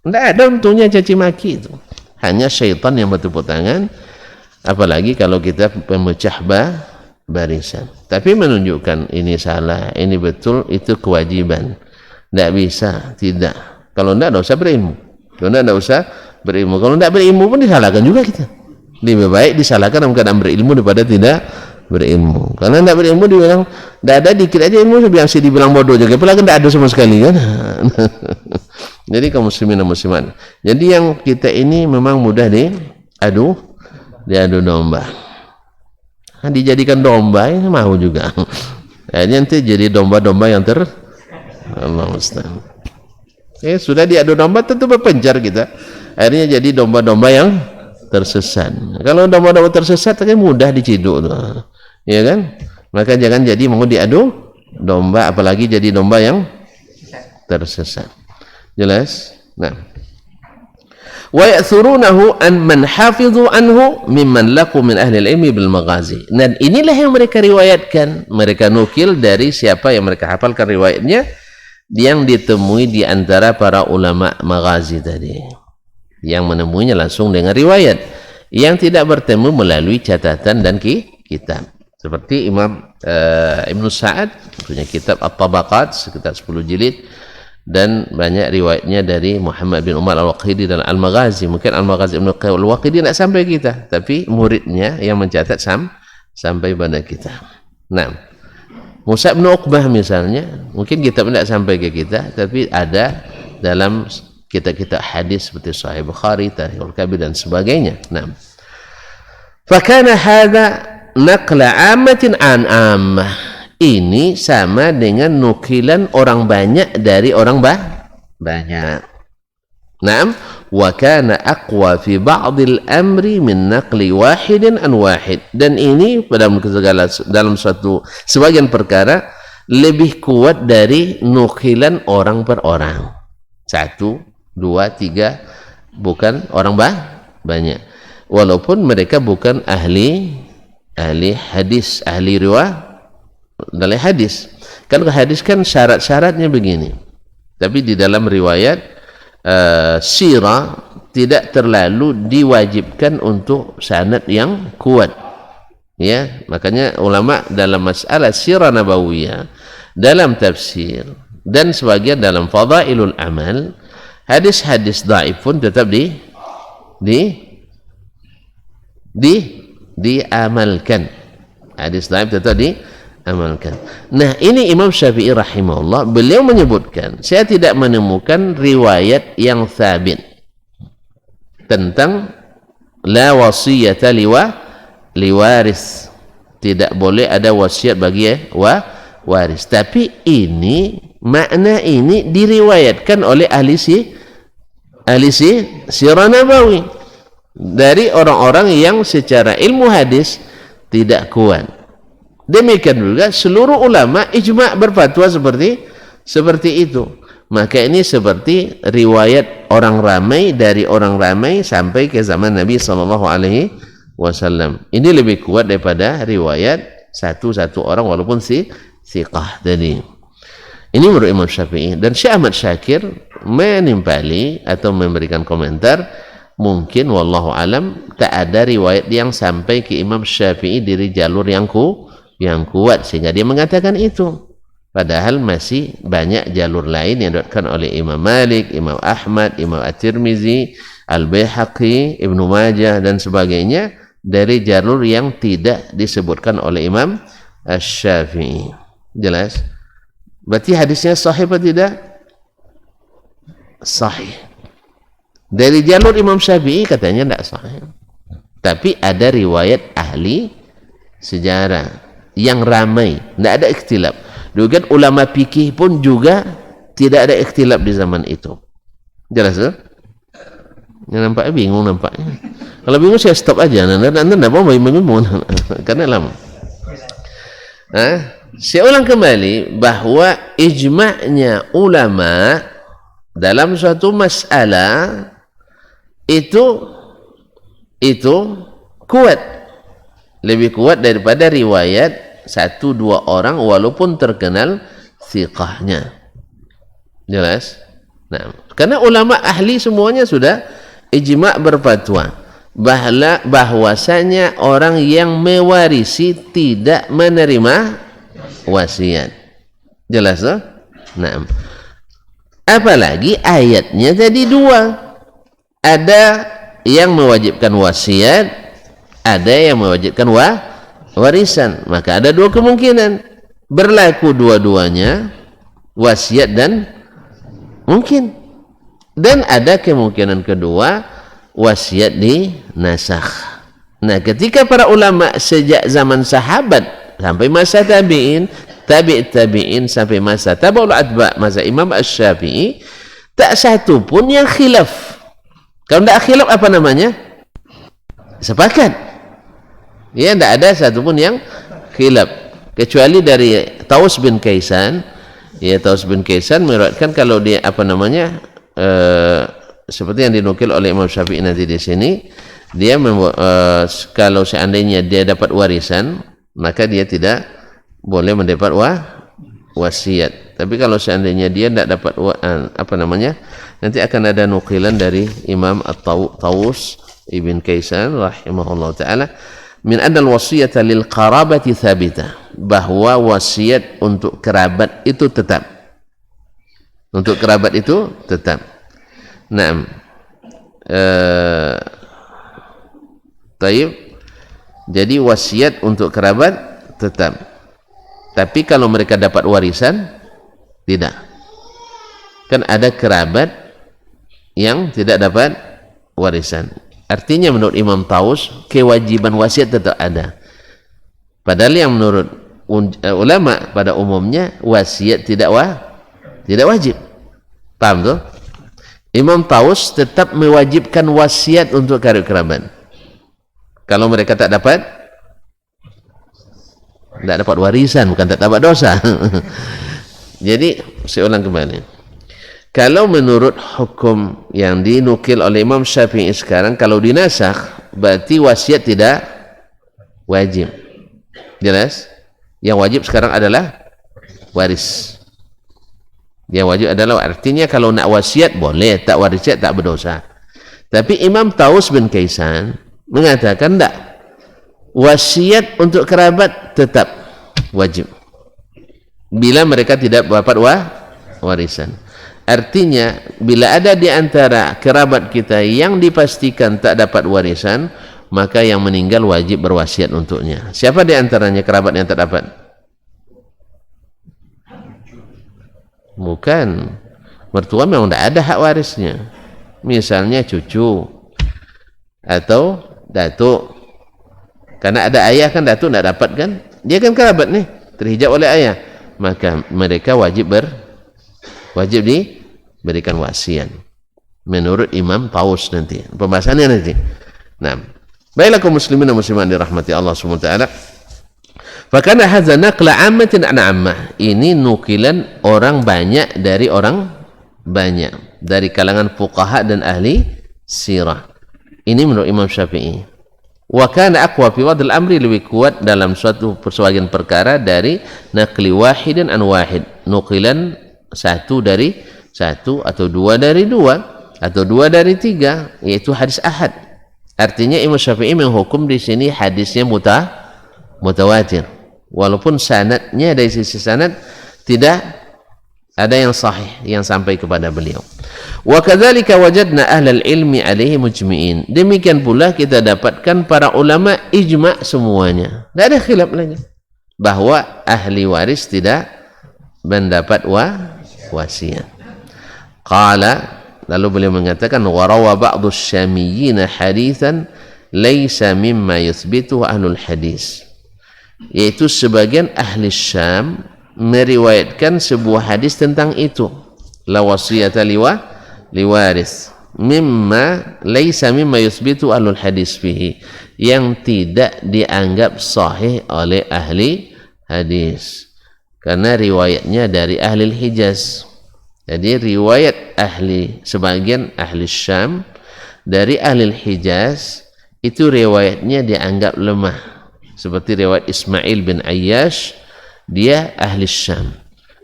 tidak ada untungnya caci maki itu, hanya syaitan yang bertepuk tangan, apalagi kalau kita pemecah barisan. Tapi menunjukkan ini salah, ini betul, itu kewajiban. Tidak bisa, tidak. Kalau tidak usah berilmu. Kalau tidak usah berilmu. Kalau tidak berilmu pun disalahkan juga kita. Lebih baik disalahkan dalam keadaan berilmu daripada tidak berilmu. Karena tidak berilmu dibilang tidak ada, dikit aja ilmu, yang si dibilang bodoh juga, padahal tidak ada sama sekali kan. Jadi kaum muslimin dan muslimat, jadi yang kita ini memang mudah diadu domba. Nah, dijadikan domba ini mau juga. Nanti jadi domba-domba yang Allah musta'an. Sudah diadu domba tentu berpencar kita. Akhirnya jadi domba-domba yang tersesat. Kalau domba-domba tersesat kan mudah diciduk tuh. Ya kan? Maka jangan jadi mau diadu domba, apalagi jadi domba yang tersesat. Jelas? Nah. Wa ya'thurunahu an man hafidhu anhu mimman laqu min ahli al-ilmi bil maghazi. Dan inilah yang mereka riwayatkan, mereka nukil dari siapa yang mereka hafalkan riwayatnya, yang ditemui di antara para ulama maghazi tadi, yang menemuinya langsung dengan riwayat, yang tidak bertemu melalui catatan dan kitab. Seperti Imam Ibn Sa'ad punya kitab At-Tabaqat sekitar 10 jilid, dan banyak riwayatnya dari Muhammad bin Umar Al-Waqidi dan Al-Maghazi. Mungkin Al-Maghazi Ibn Al-Waqidi tidak sampai kita, tapi muridnya yang mencatat sampai pada kita. Nah, Musa bin Uqbah misalnya, mungkin kitab tidak sampai ke kita, tapi ada dalam kitab-kitab hadis seperti Sahih Bukhari, Tarikhul Kabir dan sebagainya. Nah, fakana hadza naqla ammatin an ammah. Ini sama dengan nukilan orang banyak dari orang banyak. Naam, wa kana aqwa fi ba'dil amri min naqli wahidin an wahid. Dan ini dalam suatu sebagian perkara lebih kuat dari nukilan orang per orang. 1, 2, 3, bukan orang banyak. Walaupun mereka bukan ahli hadis, ahli riwayat dalam hadis. Kan hadis kan syarat-syaratnya begini. Tapi di dalam riwayat sirah tidak terlalu diwajibkan untuk sanad yang kuat. Ya, makanya ulama dalam masalah sirah nabawiyah, dalam tafsir dan sebagian dalam fadailul amal, hadis-hadis dhaif pun tetap diamalkan. Hadis dhaif tetap diamalkan. Nah, ini Imam Syafi'i rahimahullah, beliau menyebutkan, saya tidak menemukan riwayat yang thabit tentang la wasiyata liwaris, tidak boleh ada wasiat bagi waris. Tapi ini makna ini diriwayatkan oleh ahli sirah nabawi dari orang-orang yang secara ilmu hadis tidak kuat. Demikian juga seluruh ulama ijma' berfatwa seperti itu. Maka ini seperti riwayat orang ramai dari orang ramai sampai ke zaman Nabi SAW. Ini lebih kuat daripada riwayat satu orang walaupun thiqah tadi. Ini menurut Imam Syafi'i. Dan Syekh Ahmad Syakir menimpali atau memberikan komentar, mungkin wallahu alam tak ada riwayat yang sampai ke Imam Syafi'i dari jalur yang kuat sehingga dia mengatakan itu. Padahal masih banyak jalur lain yang diriwayatkan oleh Imam Malik, Imam Ahmad, Imam At-Tirmizi, Al-Baihaqi, Ibnu Majah dan sebagainya dari jalur yang tidak disebutkan oleh Imam Asy-Syafi'i. Jelas? Berarti hadisnya sahih atau tidak? Sahih. Dari jalur Imam Syafi'i katanya tidak sahih. Tapi ada riwayat ahli sejarah yang ramai, tidak ada ikhtilaf. Juga ulama fikih pun juga tidak ada ikhtilaf di zaman itu. Jelas tuh? Ya, nampaknya bingung nampaknya. Kalau bingung saya stop aja. Anda tidak mau bingung karena lama. Saya ulang kembali bahwa ijma'nya ulama dalam suatu masalah itu kuat, lebih kuat daripada riwayat 1-2 orang walaupun terkenal thiqahnya. Jelas? Nah, karena ulama ahli semuanya sudah ijma' berfatwa bahwasanya orang yang mewarisi tidak menerima wasiat. Jelas tuh? Nah, apalagi ayatnya jadi 2. Ada yang mewajibkan wasiat, ada yang mewajibkan warisan. Maka ada 2 kemungkinan, berlaku dua-duanya, wasiat dan mungkin. Dan ada kemungkinan kedua, wasiat dinasakh. Nah, ketika para ulama sejak zaman sahabat sampai masa tabi'in, tabi'in sampai masa tabi'ul atba', masa Imam Asy-Syafi'i, tak satu pun yang khilaf. Kalau tidak khilaf apa namanya? Sepakat. Ya, tidak ada satu pun yang khilaf. Kecuali dari Taus bin Kaisan. Ya, Taus bin Kaisan meriwayatkan kalau dia apa namanya? Seperti yang dinukil oleh Imam Syafi'i nanti di sini, dia kalau seandainya dia dapat warisan, maka dia tidak boleh mendapat wasiat. Tapi kalau seandainya dia tidak dapat apa namanya, nanti akan ada nukilan dari Imam At-Tawus Ibn Kaisan rahimahullah ta'ala, min anna al-wasiyata lil qarabati thabitah, bahwa wasiat untuk kerabat itu tetap. Untuk kerabat itu tetap. Naam. Taib. Jadi wasiat untuk kerabat tetap. Tapi kalau mereka dapat warisan, tidak. Kan ada kerabat yang tidak dapat warisan. Artinya menurut Imam Taus, kewajiban wasiat tetap ada. Padahal yang menurut ulama pada umumnya wasiat tidak wajib. Paham tuh? Imam Taus tetap mewajibkan wasiat untuk kerabat. Kalau mereka tak dapat warisan, bukan tak dapat dosa. Jadi saya ulang kembali, kalau menurut hukum yang dinukil oleh Imam Syafi'i sekarang, kalau dinasakh berarti wasiat tidak wajib. Jelas? Yang wajib sekarang adalah waris. Yang wajib adalah, artinya kalau nak wasiat boleh, tak wasiat tak berdosa. Tapi Imam Taus bin Kaisan mengatakan tak, wasiat untuk kerabat tetap wajib bila mereka tidak dapat warisan. Artinya bila ada di antara kerabat kita yang dipastikan tak dapat warisan, maka yang meninggal wajib berwasiat untuknya. Siapa di antaranya kerabat yang tak dapat? Bukan, mertua memang tidak ada hak warisnya. Misalnya cucu atau datuk, karena ada ayah kan, datuk tidak dapat kan, dia kan kerabat nih, terhijab oleh ayah, maka mereka wajib diberikan wasiat menurut Imam Taus nanti pembahasannya nanti. Nah, baiklah kaum muslimin dan muslimat dirahmati Allah Subhanahu wa taala. Fakana hadza naqla ammatin an ammah, ini nukilan orang banyak dari orang banyak, dari kalangan fuqaha dan ahli sirah. Ini menurut Imam Syafi'i. Wa kana aqwa fi wadl amri, lebih kuat dalam suatu sebagian perkara dari naqli wahidin an wahid, nukilan satu dari satu, atau dua dari dua, atau dua dari tiga, yaitu hadis ahad. Artinya Imam Syafi'i menghukum di sini hadisnya mutawatir, walaupun sanadnya dari sisi sanad tidak ada yang sahih yang sampai kepada beliau. Wa kadzalika wajadna ahlal ilmi alaihi mujmi'in, demikian pula kita dapatkan para ulama ijma' semuanya, tidak ada khilaf lagi bahwa ahli waris tidak mendapat wasiat. Qala, Lalu beliau mengatakan warawa ba'dhu syamiyyin haditsan laisa mimma yuthbitu ahlul hadis, yaitu sebagian ahli Syam meriwayatkan sebuah hadis tentang itu, la wasiyata liwaris mimma laisa mimma yuthbitu ahlul hadis fihi, yang tidak dianggap sahih oleh ahli hadis karena riwayatnya dari ahli Hijaz. Jadi riwayat sebagian ahli Syam dari ahli Hijaz itu riwayatnya dianggap lemah, seperti riwayat Ismail bin Ayyash, dia ahli Syam.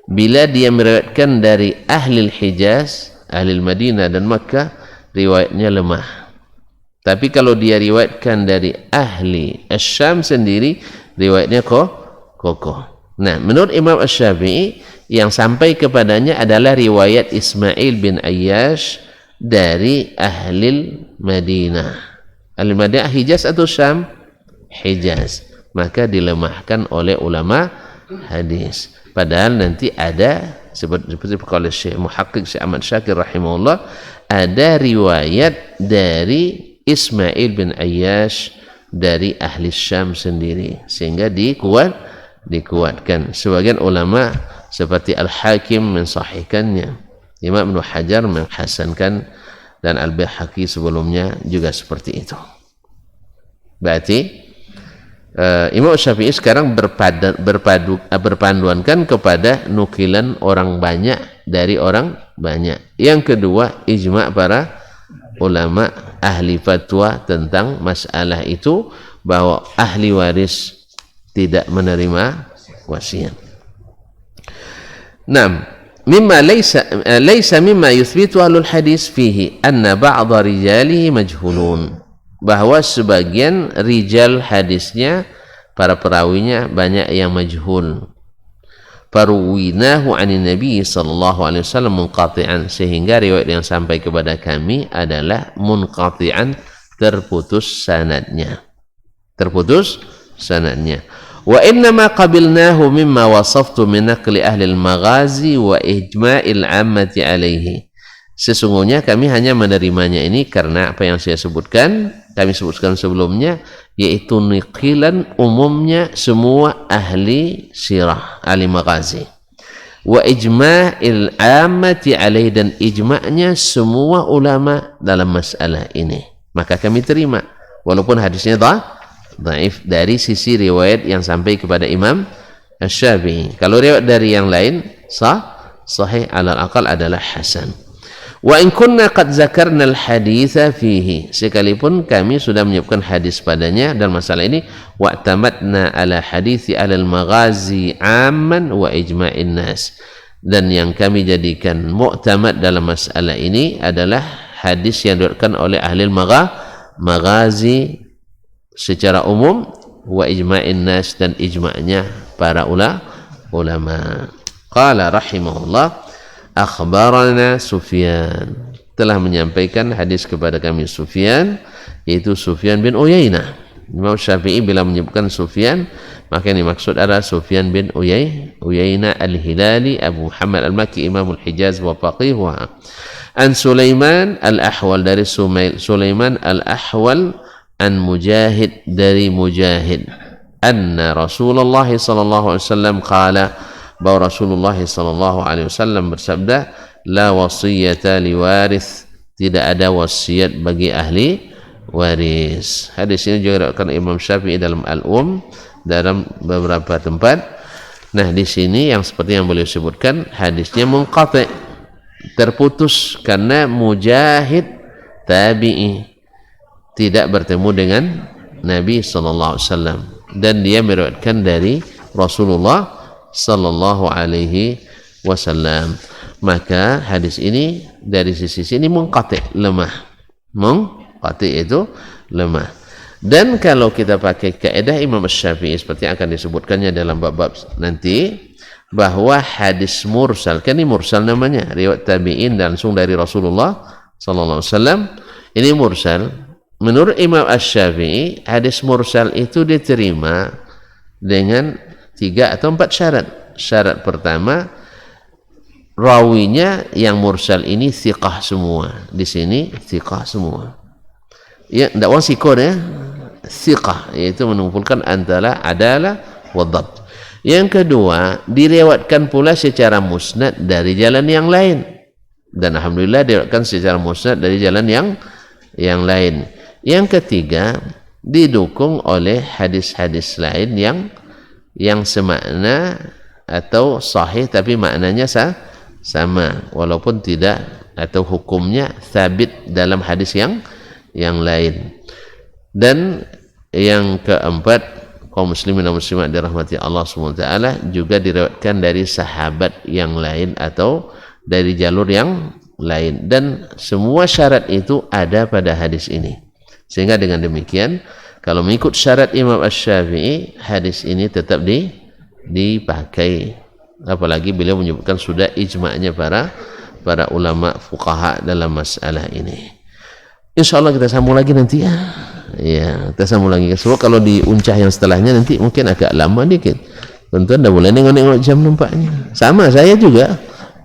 Bila dia meriwayatkan dari ahli Hijaz, ahli Madinah dan Makkah, riwayatnya lemah. Tapi kalau dia riwayatkan dari ahli Syam sendiri, riwayatnya kokoh. Nah, menurut Imam Asy-Syafi'i yang sampai kepadanya adalah riwayat Ismail bin Ayyash dari ahli Madinah. Ahli Madinah Hijaz atau Syam? Hijaz. Maka dilemahkan oleh ulama hadis. Padahal nanti ada seperti kalau Syekh Muhaqqiq Syekh Ahmad Syakir rahimahullah, ada riwayat dari Ismail bin Ayyash dari ahli Syam sendiri, sehingga dikuatkan. Sebagian ulama seperti Al-Hakim mensahihkannya, Imam Ibnu Hajar menghasankan, dan Al-Baihaqi sebelumnya juga seperti itu. Berarti Imam Syafi'i sekarang berpanduankan kepada nukilan orang banyak dari orang banyak. Yang kedua, ijma' para ulama ahli fatwa tentang masalah itu, bahwa ahli waris tidak menerima wasiat. Naam, mimma laysa mimma yuthbitu ahlul hadis fihi anna ba'dha rijalihi majhulun, bahwa sebagian rijal hadisnya, para perawinya banyak yang majhul. Faruwinahu anin Nabi sallallahu alaihi wasallam munqati'an, sehingga riwayat yang sampai kepada kami adalah munqati'an, terputus sanadnya. Wa innama qabilnahu mimma wasaftu min naqli ahli al-maghazi wa ijma'il 'ammati alaihi. Sesungguhnya kami hanya menerimanya ini karena apa yang kami sebutkan sebelumnya, yaitu niqilan umumnya semua ahli sirah, ahli maghazi, wa ijma'il 'ammati alaihi, dan ijma'nya semua ulama dalam masalah ini. Maka kami terima walaupun hadisnya dhaif dari sisi riwayat yang sampai kepada Imam Asy-Syafi'i. Kalau riwayat dari yang lain sahih, alal aqal adalah hasan. Wa in kunna qad zakarna al-haditha fihi, sekalipun kami sudah menyebutkan hadis padanya dalam masalah ini, wa tamatna ala hadithi alal maghazi amman wa ijma'in nas, dan yang kami jadikan mu'tamad dalam masalah ini adalah hadis yang diriwayatkan oleh ahli maghazi secara umum, wa ijma'in nas, dan ijma'nya para ulama. Qala rahimahullah, akhbarana Sufyan, telah menyampaikan hadis kepada kami Sufyan, yaitu Sufyan bin Uyainah. Imam Syafi'i bila menyebutkan Sufyan, maka yang dimaksud adalah Sufyan bin Uyainah al-Hilali Abu Muhammad al-Makki Imamul Hijaz wa faqihuha. An Sulaiman al-Ahwal, dari Sulaiman al-Ahwal, an Mujahid, dari Mujahid, anna Rasulullah sallallahu alaihi wasallam qala, bahwa Rasulullah sallallahu alaihi wasallam bersabda, la wasiyata liwarith, tidak ada wasiat bagi ahli waris. Hadis ini juga diriwayatkan Imam Syafi'i dalam dalam beberapa tempat. Nah, di sini yang seperti yang beliau sebutkan, hadisnya munqati', terputus, karena Mujahid tabi'i tidak bertemu dengan Nabi sallallahu alaihi wasallam, dan dia meriwayatkan dari Rasulullah sallallahu alaihi wasallam. Maka hadis ini dari sisi sini munqati', lemah. Munqati' itu lemah. Dan kalau kita pakai kaidah Imam Syafi'i seperti yang akan disebutkannya dalam bab-bab nanti, bahwa hadis mursal, kan ini mursal namanya, riwayat tabi'in langsung dari Rasulullah sallallahu alaihi wasallam, ini mursal. Menurut Imam Asy-Syafi'i, hadis mursal itu diterima dengan 3 atau 4 syarat. Syarat pertama, rawinya yang mursal ini thiqah semua. Di sini thiqah semua. Ya, tidak orang sikor ya, thiqah, yaitu mengumpulkan antara adalah wa dhabt. Yang kedua, diriwayatkan pula secara musnad dari jalan yang lain, dan alhamdulillah diriwayatkan secara musnad dari jalan yang lain. Yang ketiga, didukung oleh hadis-hadis lain yang semakna atau sahih tapi maknanya sama, walaupun tidak atau hukumnya sabit dalam hadis yang lain. Dan yang keempat, kaum muslimin dan muslimat dirahmati Allah SWT, juga diriwayatkan dari sahabat yang lain atau dari jalur yang lain, dan semua syarat itu ada pada hadis ini. Sehingga dengan demikian, kalau mengikut syarat Imam Asy-Syafi'i, hadis ini tetap dipakai. Apalagi beliau menyebutkan sudah ijma'nya para ulama fuqaha dalam masalah ini. Insyaallah kita sambung lagi nanti ya. Ya, kita sambung lagi. Sebab kalau diuncah yang setelahnya nanti mungkin agak lama dikit. Tentu anda boleh nengok-nengok jam nampaknya. Sama saya juga.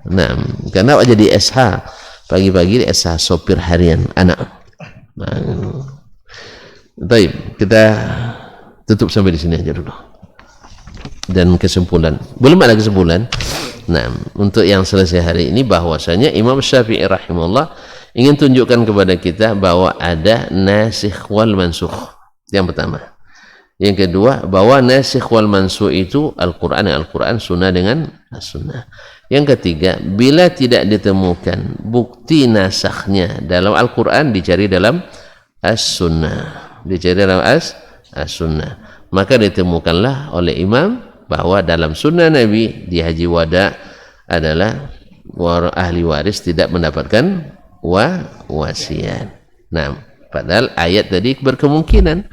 Nah, karena jadi SH pagi-pagi SH sopir harian anak. Baik, kita tutup sampai di sini aja dulu. Dan kesimpulan, belum ada kesimpulan. Nah, untuk yang selesai hari ini bahwasanya Imam Syafi'i rahimahullah ingin tunjukkan kepada kita bahwa ada nasikh wal mansukh. Yang pertama. Yang kedua, bahwa nasikh wal mansukh itu Al-Quran dengan Al-Quran, sunnah dengan As-Sunnah. Yang ketiga, bila tidak ditemukan bukti nasakhnya dalam Al-Quran, dicari dalam As-Sunnah. Dicari dalam As-Sunnah. Maka ditemukanlah oleh imam bahwa dalam sunnah Nabi di Haji Wada adalah ahli waris tidak mendapatkan wasiat. Nah, padahal ayat tadi berkemungkinan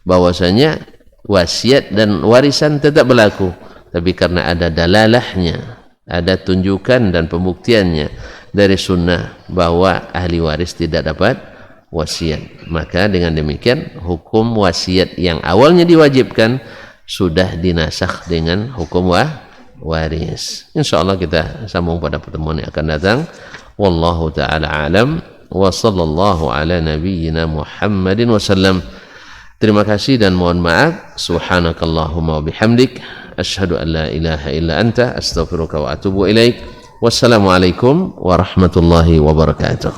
bahwasanya wasiat dan warisan tetap berlaku, tapi karena ada dalalahnya, ada tunjukan dan pembuktiannya dari sunnah bahwa ahli waris tidak dapat wasiat, maka dengan demikian hukum wasiat yang awalnya diwajibkan sudah dinasakh dengan hukum waris. Insyaallah kita sambung pada pertemuan yang akan datang. Wallahu ta'ala alam wa sallallahu ala nabiyyina Muhammadin wasallam. Terima kasih dan mohon maaf. Subhanakallahumma wa bihamdik asyhadu an la ilaha illa anta astaghfiruka wa atubu ilaik. Wassalamualaikum warahmatullahi wabarakatuh.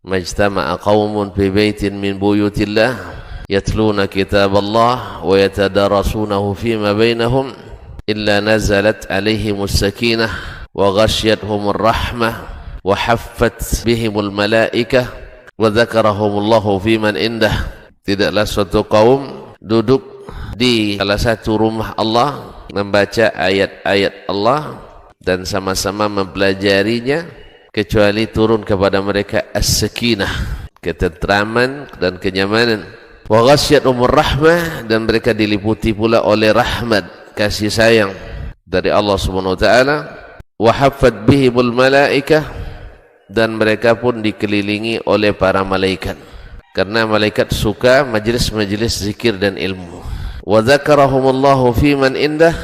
Majtama'a qaumun fi baitin min buyutillah yatluna kitaballah wa yatadarasunahu fima bainahum illa nazalat alaihimus sakinah wa ghasyiyatuhumur rahmah wa haffat bihimul malaikah wa dzakarahumullahu fiman indah. Tidaklah suatu kaum duduk di salah satu rumah Allah membaca ayat-ayat Allah dan sama-sama mempelajarinya kecuali turun kepada mereka as-sakinah, ketentraman dan kenyamanan, wa ghasyiyatuhumur rahmah, dan mereka diliputi pula oleh rahmat, kasih sayang dari Allah Subhanahu wa taala, wa haffat bihimul malaikah, dan mereka pun dikelilingi oleh para malaikat karena malaikat suka majlis-majlis zikir dan ilmu. Wa dzakarahumullahu fiman indah,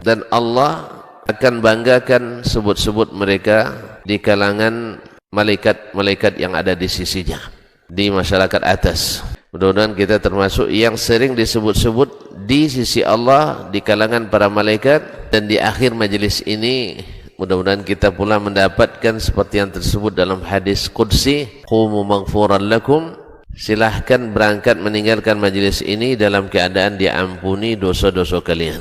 dan Allah akan banggakan sebut-sebut mereka di kalangan malaikat-malaikat yang ada di sisinya di masyarakat atas. Mudah-mudahan kita termasuk yang sering disebut-sebut di sisi Allah di kalangan para malaikat, dan di akhir majelis ini mudah-mudahan kita pula mendapatkan seperti yang tersebut dalam hadis qudsi, qumu maghfuran lakum, silahkan berangkat meninggalkan majelis ini dalam keadaan diampuni dosa-dosa kalian.